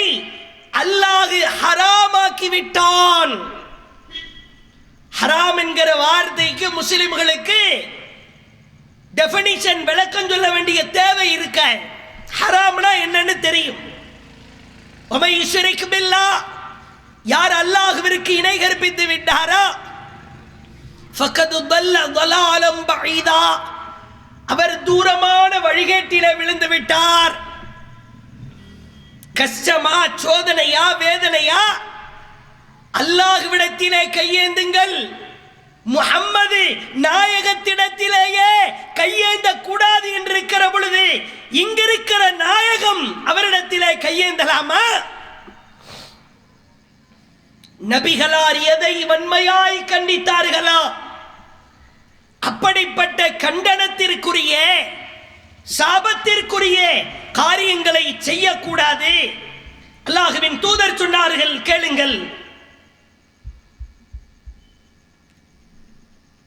அல்லாஹ் ஹராமாக்கி விட்டான். ஹராம் என்கிற வார்த்தைக்கு முஸ்லிம்களுக்கு டெஃபினிஷன் விளக்கம் சொல்ல வேண்டிய தேவை இருக்க. ஹராம்னா என்னன்னு தெரியும். வமை யுஷ்ரிக் பில்லாஹ், யார் அல்லாஹ்விற்கு இணை கற்பித்து விட்டாரோ ஃபக்கத் தல்ல தலாலம் பஈதா, அவர் தூரமான வழிகேட்டிலே விழுந்து விட்டார். கஷ்டமா, சோதனையா, வேதனையா? அல்லாஹ்விடத்திலே கையேந்துங்கள். முஹம்மது நாயகத்திடத்திலேயே கையேந்த கூடாது என்று இருக்கிற பொழுது இங்கிருக்கிற நாயகம் அவரிடத்திலே கையேந்தலாமா? நபிகளார் எதை வன்மையாய் கண்டித்தார்களா? அப்படிப்பட்ட கண்டனத்திற்குரிய, சாபத்திற்குரிய காரியங்களை செய்யக்கூடாது. அல்லாஹ்வின் தூதர் சொன்னார்கள், கேளுங்கள்.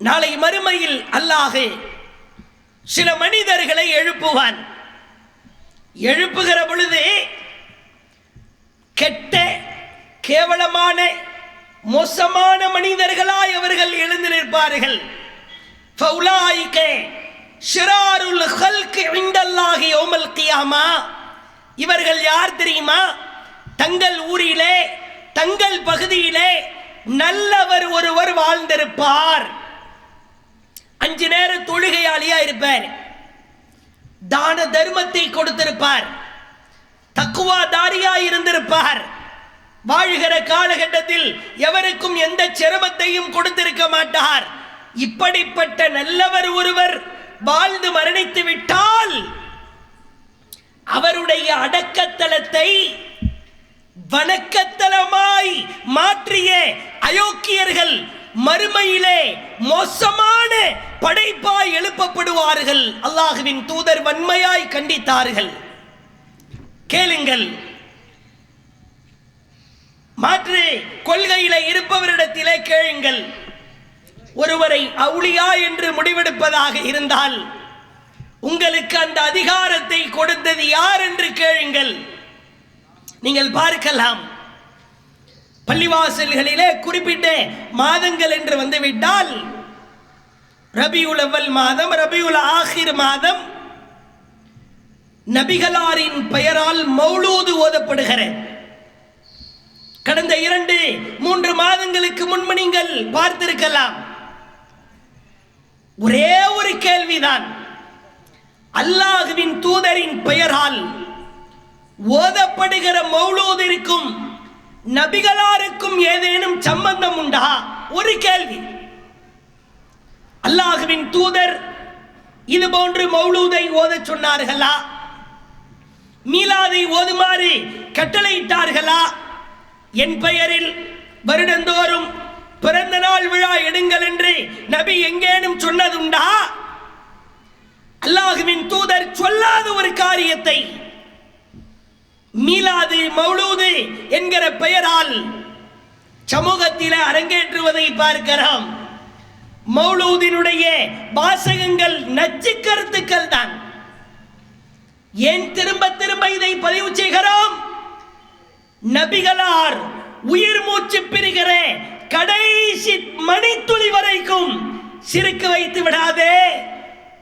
நாளை மறுமையில் அல்லாஹ் சில மனிதர்களை எழுப்புவான். எழுப்புகிற பொழுது கெட்ட, கேவலமான, மோசமான மனிதர்களாய் அவர்கள் எழுந்து நிற்பார்கள். ஃபௌலாயிக ஷிராருல் ஹல்க் இன்டல்லாஹி யௌமல் கியாமா. இவர்கள் யார் தெரியுமா? தங்கள் ஊரிலே, தங்கள் பகுதியிலே நல்லவர் ஒருவர் வாழ்ந்திருப்பார். 5 நேர தொழுகையாளியா இருப்பார், தான தர்மத்தை கொடுத்திருப்பார், தக்குவா தாரியா இருந்திருப்பார், வாழ்கிற காலகட்டத்தில் எவருக்கும் எந்த சிரமத்தையும் கொடுத்திருக்க மாட்டார். இப்படிப்பட்ட நல்லவர் ஒருவர் வாழ்ந்து மரணித்து விட்டால் அவருடைய அடக்கத்தலத்தை வணக்கத்தலமாய் மாற்றிய அயோக்கியர்கள் மறுமையிலே மோசமான படைப்பாய் எழுப்பப்படுவார்கள். அல்லாஹ்வின் தூதர் வன்மையாய் கண்டித்தார்கள். கேளுங்கள். மாற்று கொள்கையிலே இருப்பவரிடத்திலே கேளுங்கள். ஒருவரை அவுலியா என்று முடிவெடுப்பதாக இருந்தால் உங்களுக்கு அந்த அதிகாரத்தை கொடுத்தது யார் என்று கேளுங்கள். நீங்கள் பார்க்கலாம், பள்ளிவாசல்களிலே குறிப்பிட்ட மாதங்கள் என்று வந்துவிட்டால் ரபியுல் அவ்வல் மாதம், ரபியுல் ஆஹிர் மாதம் நபிகளாரின் பெயரால் மௌலூது ஓதப்படுகிறது. கடந்த 2-3 மாதங்களுக்கு முன்பு நீங்கள் பார்த்திருக்கலாம். ஒரே ஒரு கேள்விதான், அல்லாஹ்வின் தூதரின் பெயரால் ஓதப்படுகிற மௌலூதிற்கும் நபிகளாருக்கும் ஏதேனும் சம்பந்தம் உண்டா? ஒரு கேள்வி. அல்லாஹ்வின் தூதர் இது போன்று மௌலூதை ஓதச் சொன்னார்களா? மீலாதை ஓதுமாறு கட்டளையிட்டார்களா? என் பெயரில் வருடந்தோறும் பிறந்த நாள் விழா எடுங்கள் என்று நபி எங்கேனும் சொன்னதுண்டா? அல்லாஹ்வின் தூதர் சொல்லாத ஒரு காரியத்தை மீலாது, மௌலூது என்கிற பெயரால் சமூகத்தில் அரங்கேற்றுவதை பார்க்கிறோம். மௌலூதினுடைய வாசகங்கள் நச்சு கருத்துக்கள் தான். ஏன் திரும்ப திரும்ப இதை பதிவு செய்கிறோம்? நபிகளார் உயிர் மூச்சு பிரிகிற கடைசி மணித்துளி வரைக்கும் சிறுக்கு வைத்து விடாதே,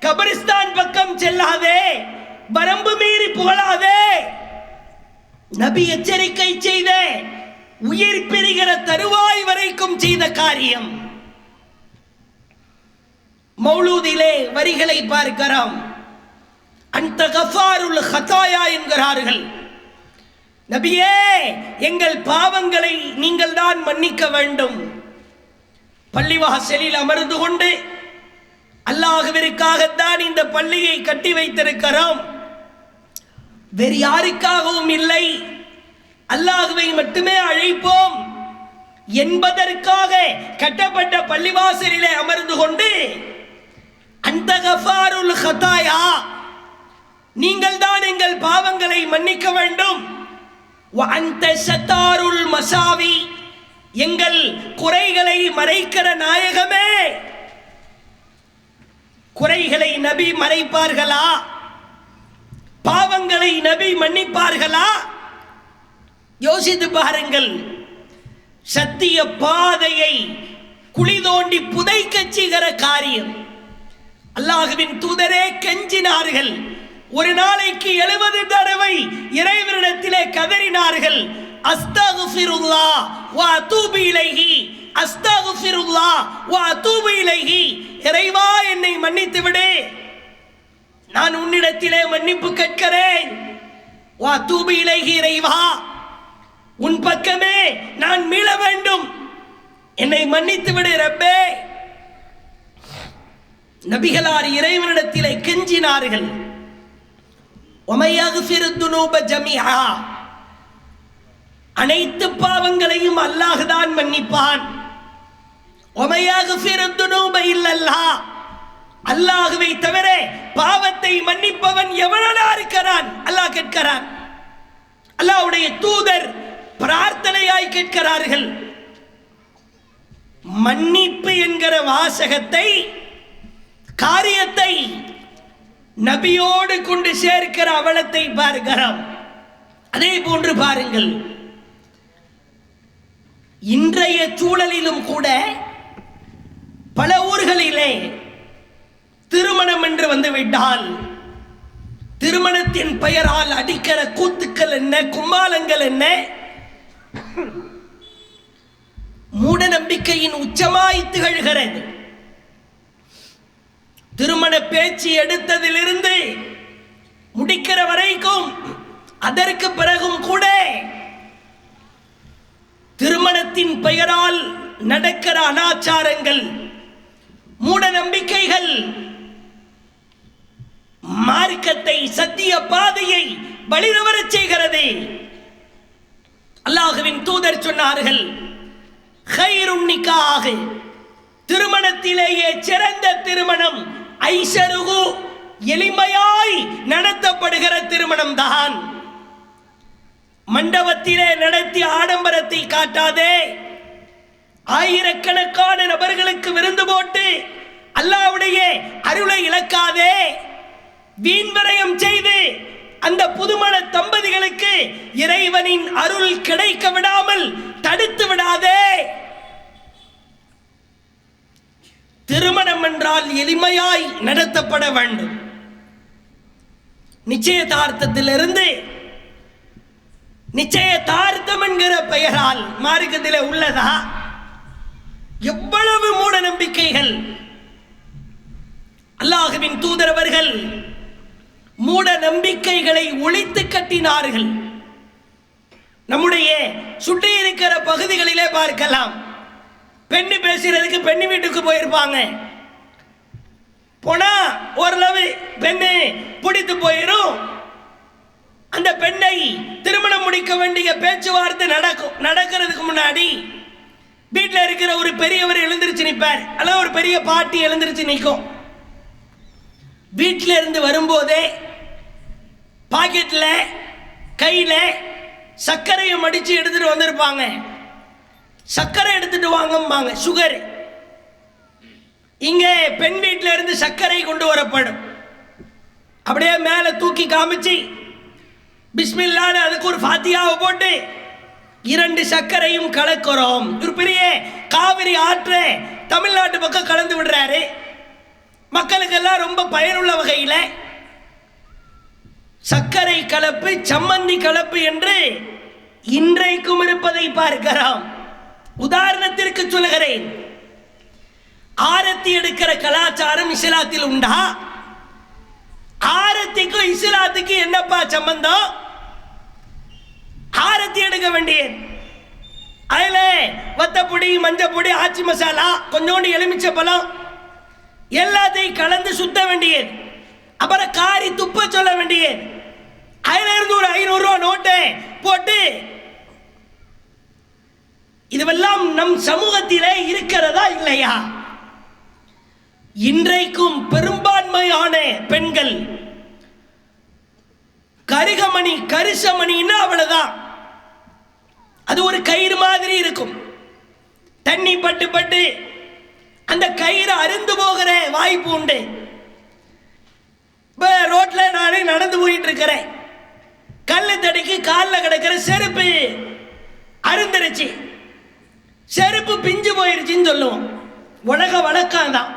கபரிஸ்தான் பக்கம் செல்லாதே, வரம்பு மீறி புகழாதே. நபி எச்சரிக்கை செய்த உயிர் பிரிகிற தருவாய் வரைக்கும் செய்த காரியம். மௌலூதிலே வரிகளை பார்க்கிறோம். அந்த கஃபாருல் ஹதாயா என்கிறார்கள். நபியே, எங்கள் பாவங்களை நீங்கள் தான் மன்னிக்க வேண்டும். பள்ளிவாசலில் அமர்ந்து கொண்டு அல்லாஹ்விற்காகத்தான் இந்த பள்ளியை கட்டி வைத்திருக்கிறோம், வேறு யாருக்காகவும் இல்லை, அல்லாஹ்வை மட்டுமே அழைப்போம் என்பதற்காக கட்டப்பட்ட பள்ளிவாசலிலே அமர்ந்து கொண்டு அந்த கஃபாருல் ஹதாயா, நீங்கள் தான் எங்கள் பாவங்களை மன்னிக்க வேண்டும், வஅன்த சத்தாருல் மசாவி, எங்கள் குறைகளை மறைக்கிற நாயகமே. குறைகளை நபி மறைப்பார்களா? பாவங்களை நபி மன்னிப்பார்களா? யோசித்து பாருங்கள். சத்திய பாதையை குழி தோண்டி புதைக்க செய்கிற காரியம். அல்லாஹ்வின் தூதரே கெஞ்சினார்கள். ஒரு நாளைக்கு 70 தடவை இறைவனிடத்திலே கதறினார்கள். அஸ்தக்ஃபிருல்லாஹ் வ அதூபு இலைஹி, அஸ்தக்ஃபிருல்லாஹ் வ அதூபு இலைஹி. இறைவா, என்னை மன்னித்து விடு, நான் உன்னிடத்திலே மன்னிப்பு கேட்கிறேன். வ அதூபு இலைஹி, இறைவா உன் பக்கமே நான் மீள வேண்டும், என்னை மன்னித்து விடு ரப்பே. நபிகளார் இறைவனிடத்திலே கெஞ்சினார்கள். ஒமையக்ஃபிரு துனூப ஜமீஆ, அனைத்து பாவங்களையும் அல்லாஹ் தான் மன்னிப்பான். ஒமையக்ஃபிரு துனூப இல்லல்லாஹ், அல்லாஹ்வை தவிர பாவத்தை மன்னிப்பவன் எவனா இருக்கிறான்? அல்லாஹ் கேட்கிறான். அல்லாஹ்வுடைய தூதர் பிரார்த்தனையாய் கேட்கிறார்கள். மன்னிப்பு என்கிற வாசகத்தை, காரியத்தை நபியோடு கொண்டு சேர்க்கிற அவலத்தை பார்க்கிறோம். அதே போன்று பாருங்கள், இன்றைய சூழலிலும் கூட பல ஊர்களிலே திருமணம் என்று வந்துவிட்டால் திருமணத்தின் பெயரால் அடிக்கிற கூத்துக்கள் என்ன, கும்மாளங்கள் என்ன, மூட நம்பிக்கையின் உச்சமாய் திகழ்கிறது. திருமண பேச்சு எடுத்ததிலிருந்து முடிக்கிற வரைக்கும், அதற்கு பிறகும் கூட திருமணத்தின் பெயரால் நடக்கிற அனாச்சாரங்கள், மூட நம்பிக்கைகள் மார்க்கத்தை, சத்திய பாதையை வழிதவறச் செய்கிறது. அல்லாஹ்வின் தூதர் சொன்னார்கள், கைருன் நிக்காஹ், திருமணத்திலேயே சிறந்த திருமணம் ஐஷருகு, எளிமையாய் நடத்தப்படுகிற திருமணம் தான். மண்டபத்திலே நடத்தி ஆடம்பரத்தை காட்டாதே, ஆயிரக்கணக்கான நபர்களுக்கு விருந்து போட்டு அல்லாஹ்வுடைய அருளை இழக்காதே, வீண்வரையம் செய்து அந்த புதுமண தம்பதிகளுக்கு இறைவனின் அருள் கிடைக்க விடாமல் தடுத்து விடாதே. திருமணம் என்றால் எளிமையாய் நடத்தப்பட வேண்டும். நிச்சயதார்த்தத்திலிருந்து, நிச்சயதார்த்தம் என்கிற பெயரால் மார்க்கத்திலே உள்ளதா? எவ்வளவு மூட நம்பிக்கைகள்! அல்லாஹ்வின் தூதரவர்கள் மூட நம்பிக்கைகளை ஒழித்து கட்டினார்கள். நம்முடைய சுற்றி இருக்கிற பகுதிகளிலே பார்க்கலாம். பெண்ணு பேசுறதுக்கு பெண்ணு வீட்டுக்கு போயிருப்பாங்க. போனா ஓரளவு பெண்ணு பிடித்து போயிரும். அந்த பெண்ணை திருமணம் முடிக்க வேண்டிய பேச்சுவார்த்தை நடக்கிறதுக்கு முன்னாடி வீட்டில் இருக்கிற ஒரு பெரியவர் எழுந்திருச்சு நிற்பார், அல்லது ஒரு பெரிய பாட்டி எழுந்திருச்சு நிற்கும். வீட்டில் இருந்து வரும்போதே பாக்கெட்ல கையில சர்க்கரையை மடிச்சு எடுத்துட்டு வந்திருப்பாங்க. சர்க்கரை எடுத்துட்டு வாங்கம்பாங்க, சுகர். இங்கே பெண் வீட்டில் இருந்து சர்க்கரை கொண்டு வரப்படும். அப்படியே மேலே தூக்கி காமிச்சு பிஸ்மில்லான்னு அதுக்கு ஒரு ஃபாத்தியாவை போட்டு 2 சர்க்கரையும் கலக்கிறோம். ஒரு பெரிய காவிரி ஆற்றை தமிழ்நாட்டு பக்கம் கலந்து விடுறாரு. மக்களுக்கெல்லாம் ரொம்ப பயனுள்ள வகையில் சர்க்கரை கலப்பு, சம்மந்தி கலப்பு என்று இன்றைக்கும் இருப்பதை பார்க்கிறோம். உதாரணத்திற்கு சொல்கிறேன், ஆரத்தி எடுக்கிற கலாச்சாரம் இஸ்லாத்தில் உண்டா? ஆரத்திக்கும் இஸ்லாத்துக்கு என்னப்பா சம்பந்தம்? ஆரத்தி எடுக்க வேண்டியது, அதுல வத்தப்பொடி, மஞ்சப்பொடி, ஆச்சி மசாலா, கொஞ்சோண்டு எலுமிச்சை பழம் எல்லாத்தையும் கலந்து சுத்த வேண்டியது. அப்புறம் காரி துப்ப சொல்ல வேண்டியது. அதுல இருந்து ஒரு 500 ரூபா நோட்டை போட்டு, இதுவெல்லாம் நம் சமூகத்திலே இருக்கிறதா இல்லையா? இன்றைக்கும் பெரும்பான்மையான பெண்கள் கருகமணி, கரிசமணின்னா அவ்வளவுதான். அது ஒரு கயிறு மாதிரி இருக்கும். தண்ணி பட்டு பட்டு அந்த கயிறு அருந்து போகிற வாய்ப்பு உண்டு. ரோட்ல நானே நடந்து போயிட்டு இருக்கிறேன். கல்லு தடிக்கு காலில் கிடக்கிற செருப்பு அருந்துருச்சு, செருப்பு பிஞ்சு போயிருச்சுன்னு சொல்லுவோம். உலக வழக்கம் தான்.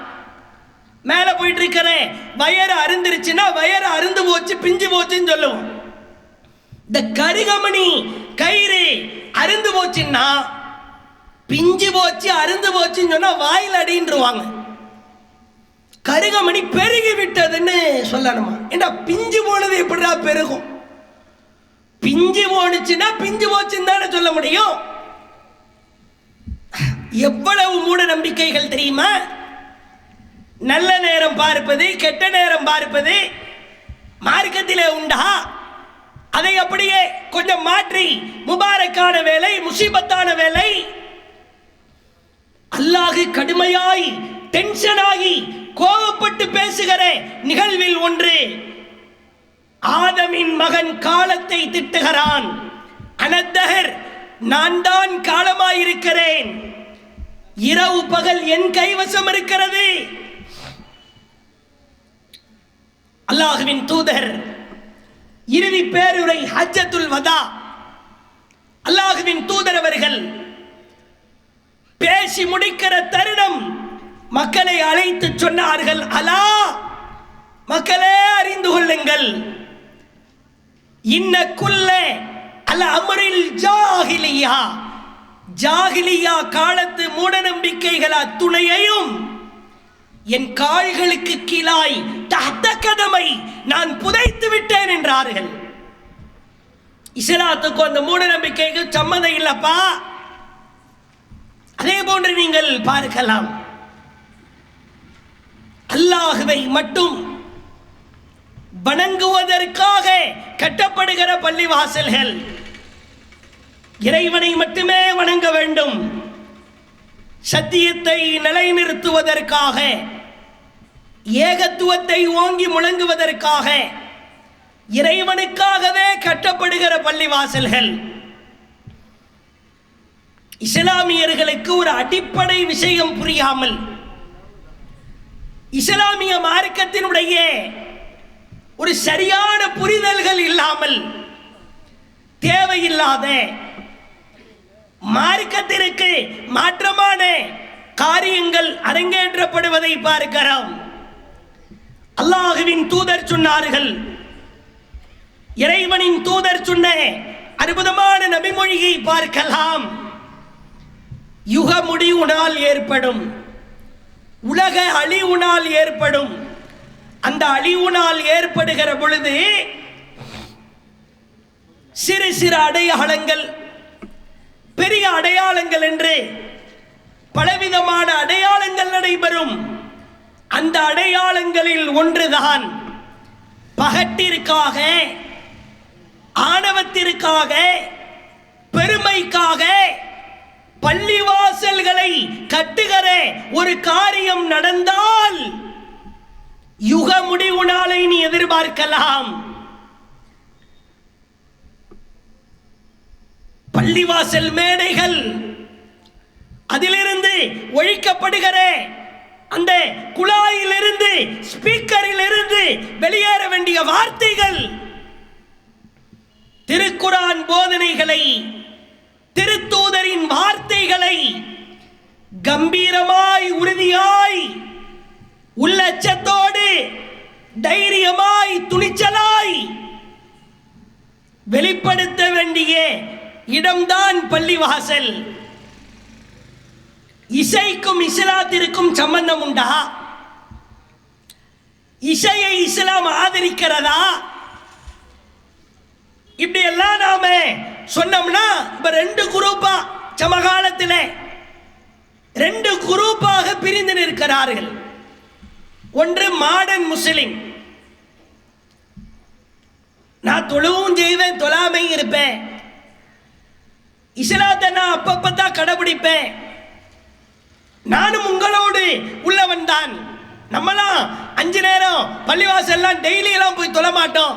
மேலே போயிட்டு இருக்கிறேன், வயறு அருந்துருச்சுன்னா வயறு அருந்து போச்சு பிஞ்சு போச்சுன்னு சொல்லுவோம். இந்த கருகமணி கயிறு அருந்து போச்சுன்னா, பிஞ்சு போச்சு அருந்து போச்சுன்னு சொன்னா வாயில் அடின்றுவாங்க. கருகமணி பெருகி விட்டதுன்னு சொல்லணுமா? ஏண்டா பிஞ்சு போனது எப்படிடா பெருகும்? பிஞ்சு போனுச்சுன்னா பிஞ்சு போச்சுன்னு தானே சொல்ல முடியும். எவ்வளவு மூட நம்பிக்கைகள் தெரியுமா? நல்ல நேரம் பார்ப்பது, கெட்ட நேரம் பார்ப்பது மார்க்கத்திலே உண்டா? அதை அப்படியே கொஞ்சம் மாற்றி முபாரக்கான வேலை, முசீபத்தான வேலை. அல்லாஹ் கடுமையாய் டென்ஷனாகி கோபப்பட்டு பேசுகிற நிகழ்வில் ஒன்று, ஆதமின் மகன் காலத்தை திட்டுகிறான். அனத்தஹர், நான் தான் காலமாயிருக்கிறேன், இரவு பகல் என் கைவசம் இருக்கிறது. அல்லாஹ்வின் தூதர் இறுதி பேருரை ஹஜ்ஜத்துல் வதா, அல்லாஹ்வின் தூதர் அவர்கள் பேசி முடிக்கிற தருணம் மக்களை அழைத்து சொன்னார்கள், அலா, மக்களே அறிந்து கொள்ளுங்கள், இன்னக்குள்ள அல அமரில் ஜாஹிலியா, ஜாஹிலியா காலத்து மூட நம்பிக்கைகள் அத்துணையையும் என் கால்களுக்கு கீழாய் தஹ்த கதமை நான் புதைத்து விட்டேன் என்றார்கள். இஸ்லாத்துக்கு அந்த மூட நம்பிக்கைக்கு சம்மதம் இல்லப்பா. அதே போன்று நீங்கள் பார்க்கலாம், அல்லாஹ்வை மட்டும் வணங்குவதற்காக கட்டப்படுகிற பள்ளிவாசல்கள், இறைவனை மட்டுமே வணங்க வேண்டும், சத்தியத்தை நிலைநிறுத்துவதற்காக, ஏகத்துவத்தை ஓங்கி முழங்குவதற்காக, இறைவனுக்காகவே கட்டப்படுகிற பள்ளிவாசல்கள். இஸ்லாமியர்களுக்கு ஒரு அடிப்படை விஷயம் புரியாமல், இஸ்லாமிய மார்க்கத்தினுடைய ஒரு சரியான புரிதல்கள் இல்லாமல் தேவையில்லாத மார்க்கத்திற்கு மாற்றமான காரியங்கள் அரங்கேற்றப்படுவதை பார்க்கிறோம். அல்லாஹ்வின் தூதர் சொன்னார்கள், இறைவனின் தூதர் சொன்ன அற்புதமான நபிமொழியை பார்க்கலாம். யுக முடிவுனால் ஏற்படும், உலக அழிவுனால் ஏற்படும், அந்த அழிவுனால் ஏற்படுகிற பொழுது சிறு சிறு அடையாளங்கள், பெரிய அடையாளங்கள் என்று பலவிதமான அடையாளங்கள் நடைபெறும். அந்த அடையாளங்களில் ஒன்றுதான் பகட்டிற்காக, ஆணவத்திற்காக, பெருமைக்காக பள்ளிவாசல்களை கட்டுகிற ஒரு காரியம் நடந்தால் யுக முடிவு நாளை நீ எதிர்பார்க்கலாம். பள்ளிவாசல் மேடைகள், அதிலிருந்து ஒழிக்கப்படுகிற அந்த குழாயிலிருந்து, ஸ்பீக்கரில் இருந்து வெளியேற வேண்டிய வார்த்தைகள், திருக்குரான் போதனைகளை, திருத்தூதரின் வார்த்தைகளை கம்பீரமாய், உறுதியாய், உள்ளச்சத்தோடு, தைரியமாய், துணிச்சலாய் வெளிப்படுத்த வேண்டிய இடம்தான் பள்ளிவாசல். இசைக்கும் இஸ்லாத்திற்கும் சம்பந்தம் உண்டா? இசையை இஸ்லாம் ஆதரிக்கிறதா? இப்படி எல்லாம் நாம சொன்னோம்னா இப்ப ரெண்டு குரூப்பா சமகாலத்தில் ரெண்டு குரூப்பாக பிரிந்து நிற்கிறார்கள். ஒன்று மாடர்ன் முஸ்லிம், நான் தொழுவும் செய்வேன், தொழாமை இருப்பேன், இஸ்லாத்தை நான் அப்பப்பதான் கடைபிடிப்பேன், நானும் உங்களோடு உள்ளவன் தான், நம்மளாம் 5 நேரம் பள்ளிவாசல்லாம் டெய்லி எல்லாம் போய் தொழ மாட்டோம்,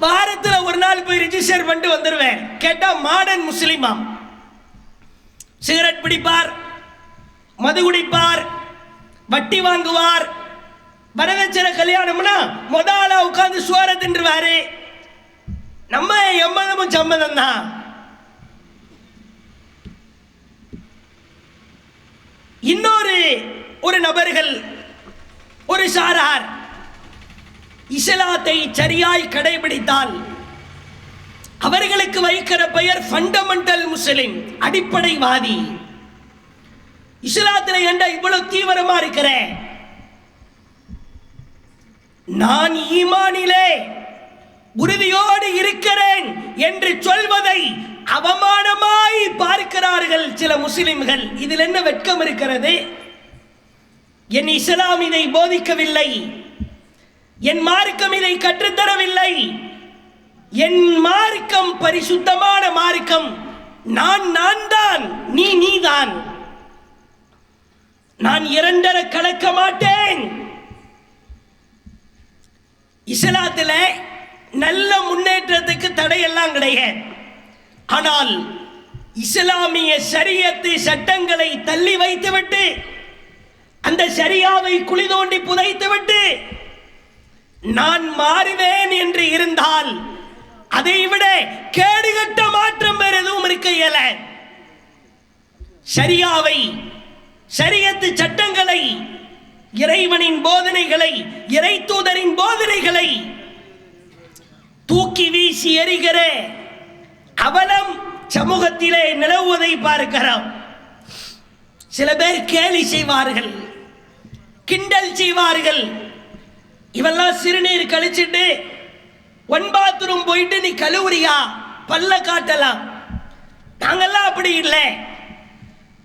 வாரத்தில் ஒரு நாள் போய் ரிஜிஸ்டர் பண்ணிட்டு வந்துடுவேன். கேட்டா மாடர்ன் முஸ்லிமாம். சிகரெட் பிடிப்பார், மது குடிப்பார், வட்டி வாங்குவார், வரதட்சணை கல்யாணம்னா முதலா உட்கார்ந்து சோற தின்றுவாரு. நம்ம எம்மதமும் சம்மதம் தான். 5 ஒரு நபர்கள், ஒரு சாரார் இஸ்லாத்தை சரியாய் கடைபிடித்தால் அவர்களுக்கு வைக்கிற பெயர் ஃபண்டமெண்டல் முஸ்லிம், அடிப்படைவாதி. இஸ்லாத்தில் ஏண்டா இவ்வளவு தீவிரமா இருக்கிறேன்? நான் ஈமானிலே உறுதியோடு இருக்கிறேன் என்று சொல்வதை அவமானமாய் பார்க்கிறார்கள் சில முஸ்லிம்கள். இதில் என்ன வெட்கம் இருக்கிறது? என் இஸ்லாம் இதை போதிக்கவில்லை, என் மார்க்கம் இதை கற்றுத்தரவில்லை. என் மார்க்கம் பரிசுத்தமான மார்க்கம். நான் தான், நீதான். நான் இரண்டரை கலக்க மாட்டேன். இஸ்லாத்தில் நல்ல முன்னேற்றத்துக்கு தடையெல்லாம் கிடையாது. ஆனால் இஸ்லாமிய ஷரியத்து சட்டங்களை தள்ளி வைத்துவிட்டு, அந்த ஷரியாவை குழி தோண்டி புதைத்துவிட்டு நான் மாறுவேன் என்று இருந்தால் அதை விட கேடுகட்ட மாற்றம் வேறு எதுவும் இருக்க இயல. ஷரியாவை, ஷரியத்து சட்டங்களை, இறைவனின் போதனைகளை, இறை தூதரின் போதனைகளை தூக்கி வீசி எறிகிற அவலம் சமூகத்திலே நிலவுவதை பார்க்கிறோம். சில பேர் கேலி செய்வார்கள், கிண்டல் செய்வார்கள். இவெல்லாம் சிறுநீர் கழிச்சிட்டு ஒன் பாத்ரூம் போயிட்டு நீ கழுவுறியா, பல்ல காட்டலாம். நாங்கெல்லாம் அப்படி இல்லை.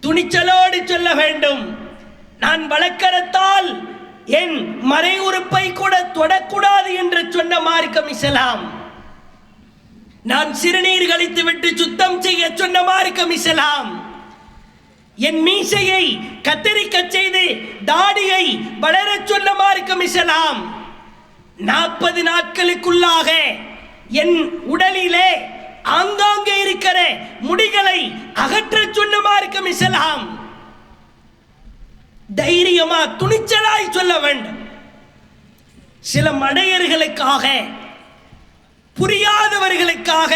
துணிச்சலோடு சொல்ல வேண்டும், நான் வழக்கறத்தால் என் மறை உறுப்பை கூட தொடக்கூடாது என்று சொன்ன மார்க்கம் இஸ்லாம். நான் சிறுநீர் கழித்து விட்டு சுத்தம் செய்ய சொன்ன மார்க்கம் இஸ்லாம். என் மீசையை கத்தரிக்க செய்து தாடியை வளர சொன்ன மார்க்கம் இஸ்லாம். 40 நாட்களுக்குள்ளாக என் உடலிலே ஆங்காங்கே இருக்கிற முடிகளை அகற்ற சொன்ன மார்க்கம் இஸ்லாம். தைரியமா துணிச்சலாய் சொல்ல வேண்டும். சில மடையர்களுக்காக, புரியாதவர்களுக்காக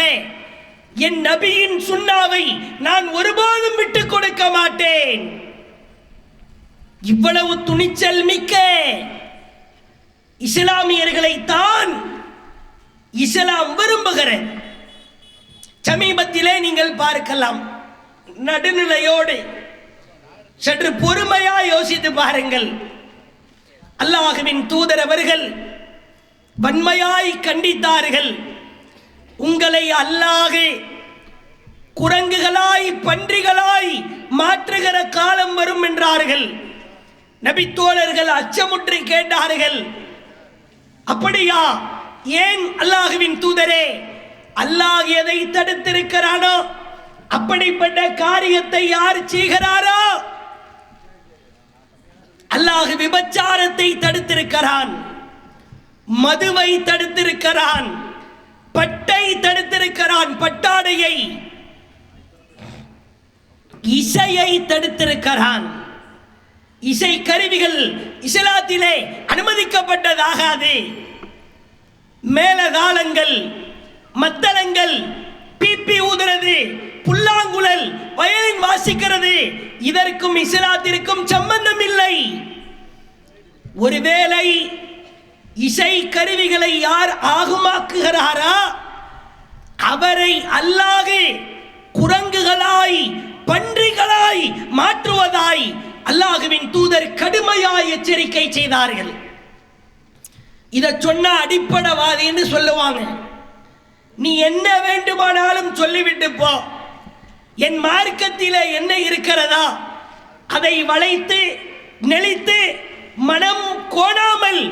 என் நபியின் சுன்னாவை நான் ஒருபோதும் விட்டுக் கொடுக்க மாட்டேன். இவ்வளவு துணிச்சல் மிக்க இஸ்லாமியர்களை தான் இஸ்லாம் விரும்புகிறேன். சமீபத்திலே நீங்கள் பார்க்கலாம், நடுநிலையோடு சற்று பொறுமையா யோசித்து பாருங்கள். அல்லாஹ்வின் தூதர் அவர்கள் வன்மையாய் கண்டித்தார்கள். உங்களை அல்லாஹ் குரங்குகளாய், பன்றிகளாய் மாற்றுகிற காலம் வரும் என்றார்கள். நபி தோழர்கள் அச்சமுற்றி கேட்டார்கள், அப்படியா? ஏன் அல்லாஹ்வின் தூதரே? அல்லாஹ் எதை தடுத்திருக்கிறானோ அப்படிப்பட்ட காரியத்தை யார் செய்கிறாரோ? அல்லாஹ் விபச்சாரத்தை தடுத்திருக்கிறான், மதுவை தடுத்திருக்கிறான், பட்டை தடுத்திருக்கிறான், பட்டாடையை, இசையை தடுத்திருக்கிறான். இசை கருவிகள் இஸ்லாத்திலே அனுமதிக்கப்பட்டதாகாது. மேலதாளங்கள், மத்தளங்கள், பீப்பி ஊதுறது, புல்லாங்குழல், வயலின் வாசிக்கிறது, இதற்கும் இஸ்லாத்திற்கும் சம்பந்தம் இல்லை. ஒருவேளை இசை கருவிகளை யார் ஆகுமாக்குகிறாரா அவரை அல்லாஹ் குரங்குகளாய், பன்றிகளாய் மாற்றுவதாய் அல்லாஹ்வின் தூதர் கடுமையாய் எச்சரிக்கை செய்தார்கள். இதை சொன்ன அடிப்படைவாதின்னு சொல்லுவாங்க. நீ என்ன வேண்டுமானாலும் சொல்லிவிட்டு போ, என் மார்க்கத்திலே என்ன இருக்கிறதா அதை வளைத்து நெளித்து மனம் கோணாமல்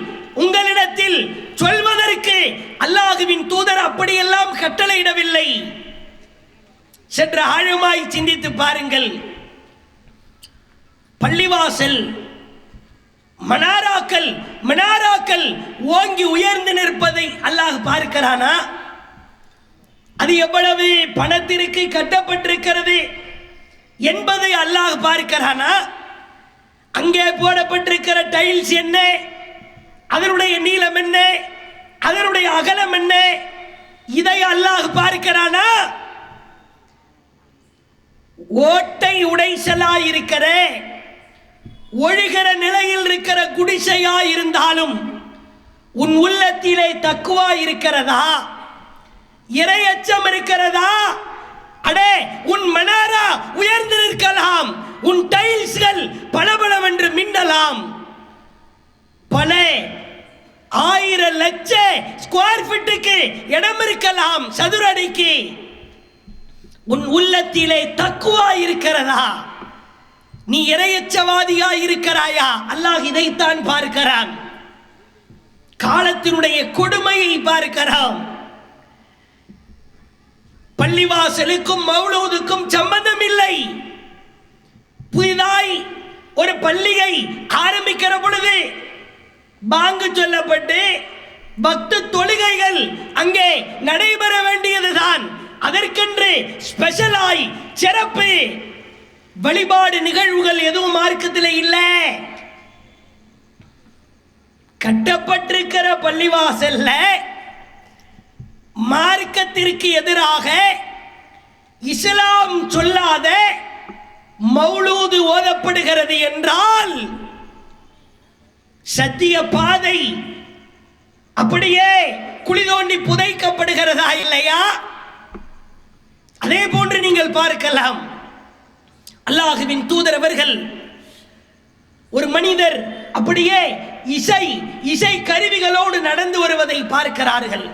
உங்களிடத்தில் சொல்வதற்கு அல்லாஹ்வின் தூதர் அப்படியெல்லாம் கட்டளையிடவில்லை. சற்று ஆழமாய் சிந்தித்து பாருங்கள். பள்ளிவாசல் மனாராக்கள் ஓங்கி உயர்ந்து நிற்பதை அல்லாஹ் பார்க்கிறானா? அது எவ்வளவு பணத்திற்கு கட்டப்பட்டிருக்கிறது என்பதை அல்லாஹ் பார்க்கிறானா? அங்கே போடப்பட்டிருக்கிற டைல்ஸ் என்ன, அதனுடைய நீளம் என்ன, அதனுடைய அகலம் என்ன, இதை அல்லாஹ் பார்க்கிறானா? ஓட்டை உடைசலாய் இருக்கிற ஒழுகிற நிலையில் இருக்கிற குடிசையா இருந்தாலும் உன் உள்ளத்திலே தக்குவா இருக்கிறதா, இறையச்சம் இருக்கிறதா? அடே, உன் மனாரா உயர்ந்திருக்கலாம், உன் டைல்ஸ்கள் பளபளவென்று மின்னலாம், பல 1000 லட்சம் ஸ்கொயர் ஃபீட்டுக்கு இடம் இருக்கலாம், சதுரடிக்கு. உன் உள்ளத்திலே தக்குவா இருக்கிறதா? நீ இறையச்சவாதியா இருக்கிறாயா? அல்லாஹ் இதைத்தான் பார்க்கிறான். காலத்தினுடைய கொடுமையை பார்க்கிறான். பள்ளிவாசலுக்கும் மௌலூதுக்கும் சம்பந்தம் இல்லை. புதிதாய் ஒரு பள்ளியை ஆரம்பிக்கிற பொழுது பாங்கு சொல்லப்பட்டு பக்த தொழுகைகள் அங்கே நடைபெற வேண்டியதுதான். அதற்கென்று ஸ்பெஷலாய் சிறப்பு வழிபாடு நிகழ்வுகள் எதுவும் மார்க்கத்தில் இல்லை. கட்டப்பட்டிருக்கிற பள்ளிவாசல்ல மார்க்கத்திற்கு எதிராக இஸ்லாம் சொல்லாத மௌலூது ஓதப்படுகிறது என்றால் சத்திய பாதை அப்படியே குழி தோண்டி புதைக்கப்படுகிறதா இல்லையா? அதே போன்று நீங்கள் பார்க்கலாம். அல்லாஹ்வின் தூதர் அவர்கள் ஒரு மனிதர் அப்படியே இசை கருவிகளோடு நடந்து வருவதை பார்க்கிறார்கள்.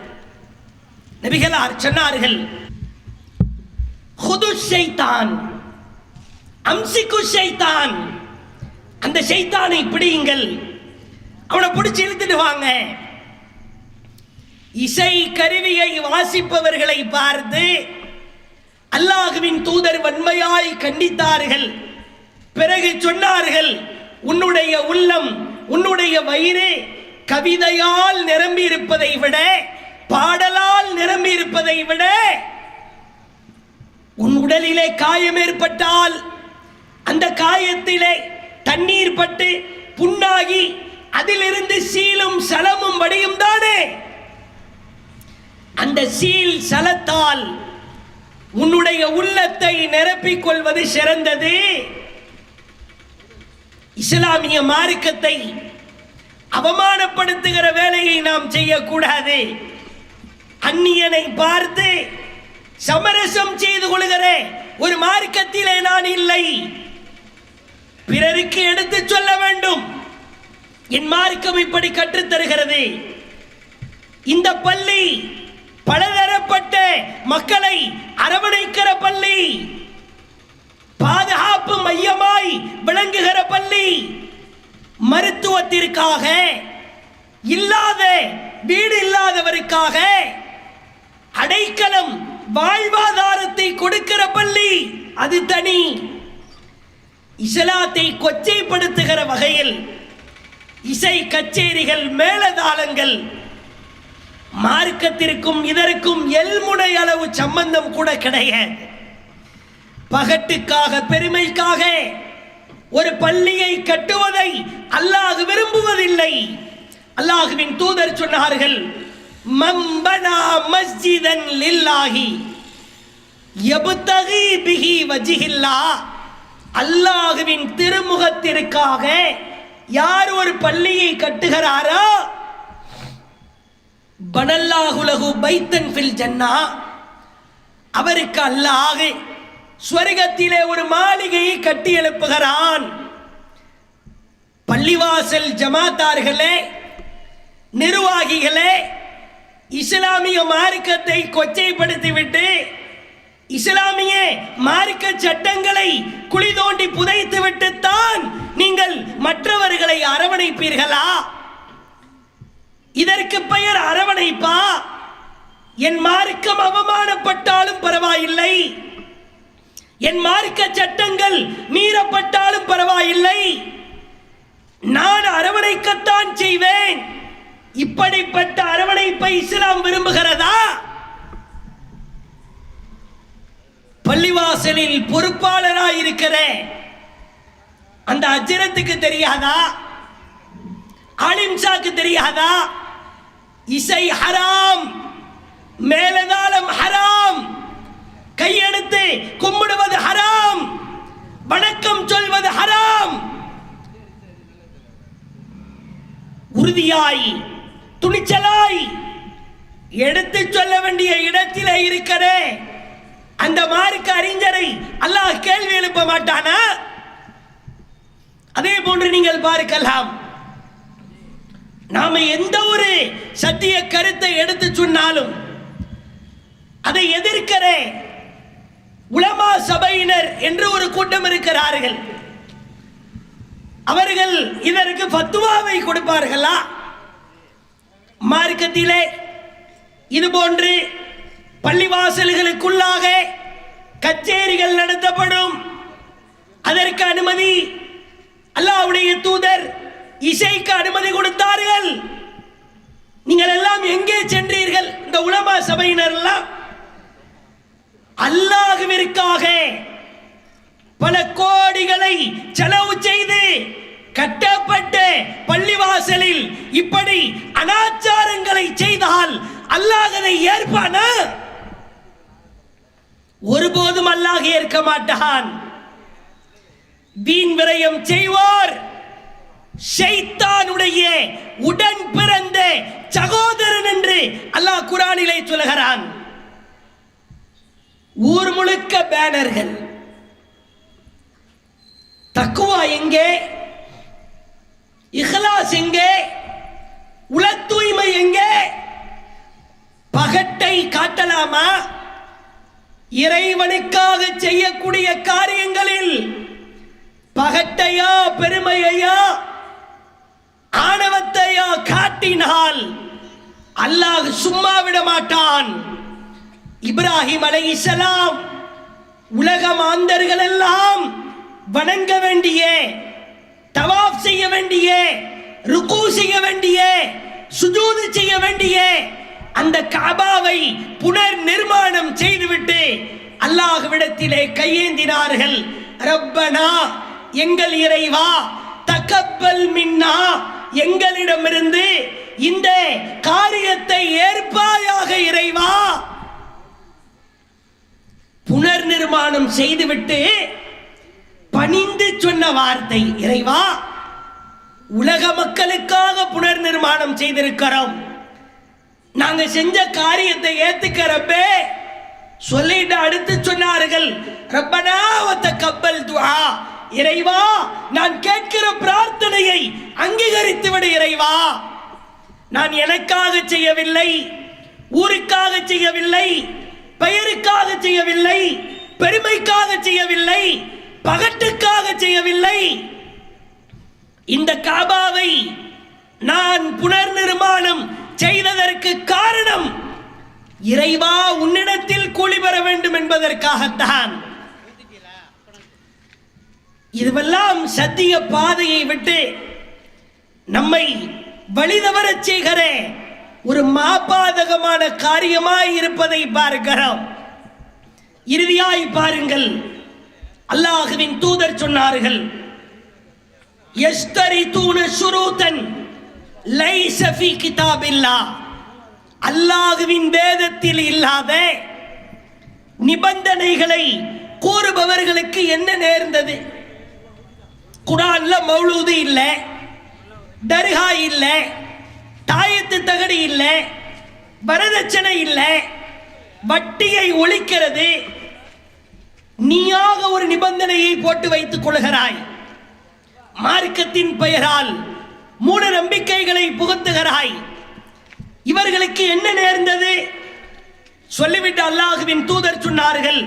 நபிகளார் சொன்னார்கள், ஹுது ஷைத்தான் அம்சிகு ஷைத்தான், அந்த ஷைத்தானை பிடியுங்கள், அவனை பிடிச்சி இழுத்துட்டு வாங்க. இசை கருவியை வாசிப்பவர்களை பார்த்து அல்லாஹ்வின் தூதர் வன்மையாய் கண்டித்தார்கள். பிறகு சொன்னார்கள், உன்னுடைய உள்ளம், உன்னுடைய வயிறு கவிதையால் நிரம்பி இருப்பதை விட, பாடலால் நிரம்பி இருப்பதை விட, உன் உடலிலே காயம் ஏற்பட்டால் அந்த காயத்திலே தண்ணீர் பட்டு புண்ணாகி அதிலிருந்து சீலும் சலமும் வடியும் தானே, அந்த சீல் சலத்தால் உன்னுடைய உள்ளத்தை நிரப்பிக் கொள்வது சிறந்தது. இஸ்லாமிய மார்க்கத்தை அவமானப்படுத்துகிற வேலையை நாம் செய்யக்கூடாது. அந்நியனை பார்த்து சமரசம் செய்து கொள்கிற ஒரு மார்க்கத்திலே நான் இல்லை. பிறருக்கு எடுத்து சொல்ல வேண்டும், என் மார்க்கம் இப்படி கற்றுத்தருகிறது. இந்த பள்ளி பலதரப்பட்ட மக்களை அரவணைக்கிற பள்ளி, பாதுகாப்பு மையமாய் விளங்குகிற பள்ளி, மருத்துவத்திற்காக இல்லாத வீடு இல்லாதவருக்காக அடைக்கலம் வாழ்வாதாரத்தை கொடுக்கிற பள்ளி, அது தனி. இஸ்லாத்தை கொச்சைப்படுத்துகிற வகையில் இசை கச்சேரிகள், மேளதாளங்கள், மார்க்கத்திற்கும் இதற்கும் எல்முனை அளவு சம்பந்தம் கூட கிடையாது. பகட்டுக்காக, பெருமைக்காக ஒரு பள்ளியை கட்டுவதை அல்லாஹ் விரும்புவதில்லை. அல்லாஹ்வின் தூதர் சொன்னார்கள், மம்பனா மஸ்ஜிதன் லில்லாஹி யப்தகி பிஹி வஜ்ஹில்லாஹ், அல்லாஹ்வின் திருமுகத்திற்காக யார் ஒரு பள்ளியை கட்டுகிறாரோ, பனல்லாஹு லஹு பைத்தன் ஃபில் ஜன்னா, அவருக்கு அல்லாஹ் ஸ்வர்க்கத்திலே ஒரு மாளிகையை கட்டி எழுப்புகிறான். பள்ளிவாசல் ஜமாத்தார்களே, நிர்வாகிகளே, இஸ்லாமிய மார்க்கத்தை கொச்சைப்படுத்திவிட்டு இஸ்லாமிய மார்க்க சட்டங்களை குழி தோண்டி புதைத்து விட்டுத்தான் நீங்கள் மற்றவர்களை அரவணைப்பீர்களா? இதற்கு பெயர் அரவணைப்பா? என் மார்க்கம் அவமானப்பட்டாலும் பரவாயில்லை, என் மார்க்க சட்டங்கள் மீறப்பட்டாலும் பரவாயில்லை, நான் அரவணைக்கத்தான் செய்வேன். இப்படிப்பட்ட அரவணைப்பை இஸ்லாம் விரும்புகிறதா? பள்ளிவாசலில் பொறுப்பாளராக இருக்கிற அந்த அஜரத்துக்கு தெரியாதா? ஆலிம்சாக்கு தெரியாதா? இசை ஹராம், மேலதாளம் ஹராம், கையெடுத்து கும்பிடுவது ஹராம், வணக்கம் சொல்வது ஹராம், உறுதியாய் துணிச்சலாய் எடுத்து சொல்ல வேண்டிய இடத்திலே இருக்கிறே அந்த மார்க்க அறிஞரை அல்லாஹ் கேள்வி எழுப்ப மாட்டானா? அதே போன்று நீங்கள் பார்க்கலாம், நாம எந்த ஒரு சத்திய கருத்தை எடுத்து சொன்னாலும் அதை எதிர்க்கிற உலமா சபையினர் என்று ஒரு கூட்டம் இருக்கிறார்கள். அவர்கள் இதற்கு ஃபத்வாவை கொடுப்பார்களா? மார்க்கத்திலே இது போன்று பள்ளிவாசல்களுக்குள்ளாக கச்சேரிகள் நடத்தப்படும், அதற்கு அனுமதி அல்லாஹ்வுடைய தூதர் இசைக்கு அனுமதி கொடுத்தார்கள். நீங்கள் எல்லாம் எங்கே சென்றீர்கள்? இந்த உலமா சபையினர் எல்லாம் அல்லாஹ்விற்காக பல கோடிகளை செலவு செய்து கட்டப்பட்ட பள்ளிவாசலில் இப்படி அனாச்சாரங்களை செய்தால் அல்லாஹ் அதை ஏற்பானா? ஒருபோதும் அல்லாஹ் ஏற்க மாட்டான். வீண் விரயம் செய்வோர் ஷைத்தானுடைய உடன் பிறந்த சகோதரன் என்று அல்லாஹ் குர்ஆனிலே சொல்கிறான். ஊர் முழுக்க பேனர்கள். தக்குவா எங்கே? இஹ்லாஸ் எங்கே? உள தூய்மை எங்கே? பகட்டை காட்டலாமா? இறைவனுக்காக செய்யக்கூடிய காரியங்களில் பகட்டையா பெருமையா ஆணவத்தையா காட்டினால் அல்லாஹ் சும்மா விட மாட்டான். இப்ராஹிம் அலைஹிஸ்ஸலாம் உலக மாந்தர்கள் எல்லாம் வணங்க வேண்டிய, தவாப் செய்ய வேண்டிய, ருக்கு செய்ய வேண்டிய, சுஜூது செய்ய வேண்டிய அந்த கஅபாவை புனர் நிர்மாணம் செய்துவிட்டு அல்லாஹ்விடத்திலே கையேந்தினார்கள். ரப்பனா, எங்கள் இறைவா, தகப்பல் மின்னா, எங்களிடமிருந்து இந்த காரியத்தை ஏற்பாயாக இறைவா. புனர் நிர்மாணம் செய்துவிட்டு பணிந்து சொன்ன வார்த்தை, இறைவா உலக மக்களுக்காக புனர் நிர்மாணம் செய்திருக்கிறோம், நாங்க செஞ்ச காரியத்தை ஏத்துக்கிறப்பே சொல்லிட்டு அடுத்து சொன்னார்கள், ரப்பனா வ தகப்பல் துஆ, இறைவா நான் கேட்கிற பிரார்த்தனையை அங்கீகரித்து விடு இறைவா. நான் எனக்காக செய்யவில்லை, ஊருக்காக செய்யவில்லை, பெயருக்காக செய்யவில்லை, பெருமைக்காக செய்யவில்லை, பகட்டுக்காக செய்யவில்லை. இந்த காபாவை நான் புனர் நிர்மாணம் செய்ததற்கு காரணம் இறைவா உன்னிடத்தில் கூலி பெற வேண்டும் என்பதற்காகத்தான். இதுவெல்லாம் சத்திய பாதையை விட்டு நம்மை வழிதவரச் செய்கிற ஒரு மாபாதகமான காரியமாய் இருப்பதை பார்க்கிறோம். இறுதியாய் பாருங்கள், அல்லாஹ்வின் தூதர் சொன்னார்கள், யஸ்தரிதூன ஷுரூதன் லைஸ ஃபீ கிதாபில்லாஹ், அல்லாஹ்வின் வேதத்தில் இல்லாத நிபந்தனைகளை கூறுபவர்களுக்கு என்ன நேர்ந்தது? குர்ஆன்ல மௌலூது இல்ல, தர்கா இல்ல, தாயத்து தகடி இல்ல, வரதட்சணை இல்ல, வட்டியை ஒழிக்கிறது. நீயாக ஒரு நிபந்தனையை போட்டு வைத்துக் கொள்கிறாய். மார்க்கத்தின் பெயரால் மூட நம்பிக்கைகளை புகுத்துகிறாய். இவர்களுக்கு என்ன நேர்ந்தது? சொல்லிவிட்டு அல்லாஹ்வின் தூதர் சொன்னார்கள்,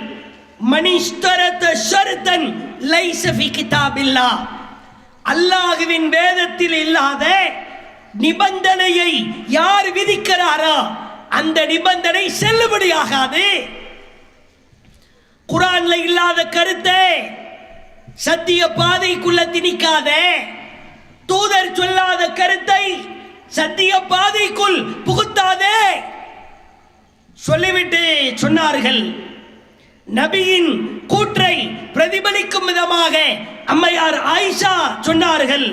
மனிஷ்தரத ஷர்தன் லைஸ ஃபீ கிதாபில்லாஹ், அல்லாஹ்வின் வேதத்தில் இல்லாத நிபந்தனையை யார் விதிக்கிறாரோ அந்த நிபந்தனை செல்லுபடியாகாது. குர்ஆன்ல இல்லாத கருத்தை சத்திய பாதைக்குள்ள திணிக்காத, தூதர் சொல்லாத கருத்தை சத்திய பாதைக்குள் புகுத்தாதே. சொல்லிவிட்டு சொன்னார்கள், நபியின் கூற்றை பிரதிபலிக்கும் விதமாக அம்மையார் ஆயிஷா சொன்னார்கள்,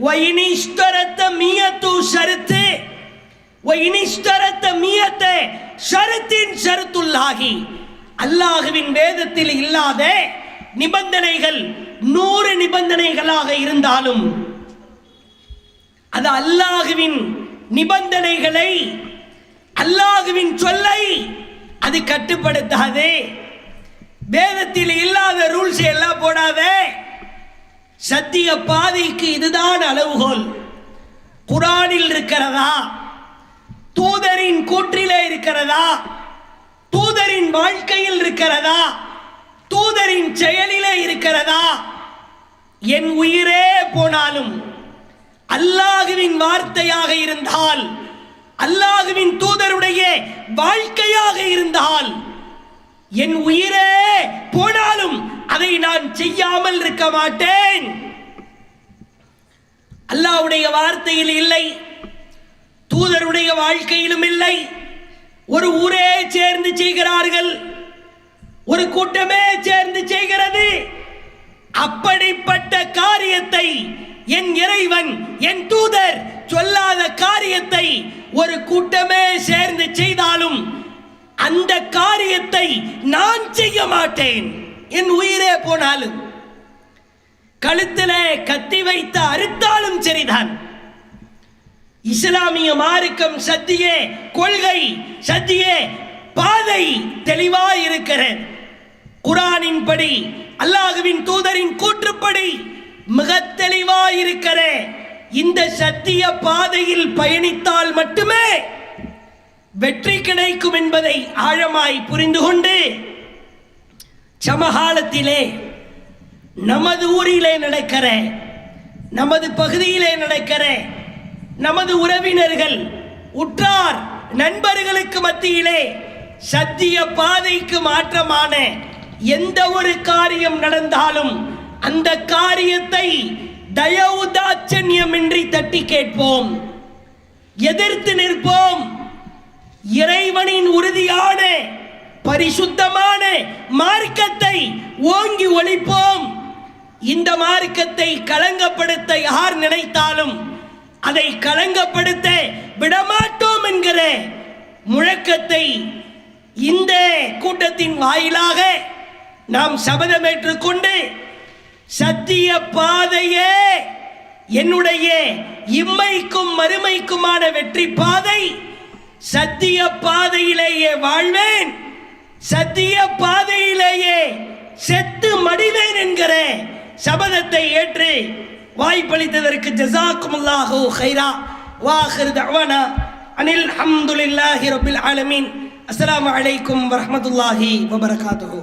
வைனிஷ்தரத்த மியத்து ஷர்த்து வைனிஷ்தரத்த மியத்த ஷர்த்தின் ஷர்த்துல்லாஹி, அல்லாஹ்வின் வேதத்தில் இல்லாத நிபந்தனைகள் 100 நிபந்தனைகளாக இருந்தாலும் அது அல்லாஹ்வின் நிபந்தனைகளை, அல்லாஹ்வின் சொல்லை அது கட்டுப்படுத்தாதே. வேதத்தில் இல்லாத ரூல்ஸ் எல்லாம் போடாதே. சத்திய பாதைக்கு இதுதான் அளவுகோல். குர்ஆனில் இருக்கிறதா, தூதரின் கூற்றிலே இருக்கிறதா, தூதரின் வாழ்க்கையில் இருக்கிறதா, தூதரின் செயலிலே இருக்கிறதா? என் உயிரே போனாலும் அல்லாஹ்வின் வார்த்தையாக இருந்தால், அல்லாஹ்வின் தூதருடைய வாழ்க்கையாக இருந்தால், என் உயிரே போனாலும் அதை நான் செய்யாமல் இருக்க மாட்டேன். அல்லாஹ்வுடைய வார்த்தையில் இல்லை, தூதருடைய வாழ்க்கையிலும் இல்லை. ஒரு ஊரே சேர்ந்து செய்கிறார்கள், ஒரு கூட்டமே சேர்ந்து செய்கிறது. அப்படிப்பட்ட காரியத்தை என் இறைவன், என் தூதர் சொல்லாத காரியத்தை ஒரு கூட்டமே சேர்ந்து செய்தாலும் அந்த காரியத்தை நான் செய்ய மாட்டேன், என் உயிரே போனாலும். கழுத்திலே கத்தி வைத்து அறுத்தாலும் சரிதான். இஸ்லாமிய மார்க்கம் சத்தியே கொள்கை, சத்தியே பாதை தெளிவாய் இருக்கிறது. குர்ஆனின் படி, அல்லாஹ்வின் தூதரின் கூற்றுப்படி மிக தெளிவாய் இருக்கிற இந்த சத்திய பாதையில் பயணித்தால் மட்டுமே வெற்றி கிடைக்கும் என்பதை ஆழமாய் புரிந்து கொண்டு, சமகாலத்திலே நமது ஊரிலே நடக்கிற, நமது பகுதியிலே நடக்கிற, நமது உறவினர்கள், உற்றார், நண்பர்களுக்கு மத்தியிலே சத்திய பாதைக்கு மாற்றமான எந்த ஒரு காரியம் நடந்தாலும் அந்த காரியத்தை தயவு தாட்சண்யமின்றி தட்டி கேட்போம், எதிர்த்து நிற்போம். இறைவனின் உறுதியான பரிசுத்தமான மார்க்கத்தை ஓங்கி ஒழிப்போம். இந்த மார்க்கத்தை களங்கப்படுத்த யார் நினைத்தாலும் அதை களங்கப்படுத்த விடமாட்டோம் என்கிற முழக்கத்தை இந்த கூட்டத்தின் வாயிலாக நாம் சபதமேற்றுக் கொண்டு, சத்திய பாதையே என்னுடைய இம்மைக்கும் மறுமைக்குமான வெற்றி பாதை, சத்திய பாதையிலேயே வாழ்வேன், சத்திய பாதையிலேயே செத்து மடிவேன் என்கிற சபதத்தை ஏற்று வாய்ப்பளித்ததற்கு ஜஸாக்குமுல்லாஹு கைரா. வாஹிரு தஅவானா அனில் ஹம்துலில்லாஹி ரப்பில் ஆலமீன். அஸ்ஸலாமு அலைக்கும் வரஹ்மத்துல்லாஹி வபரகாத்துஹு.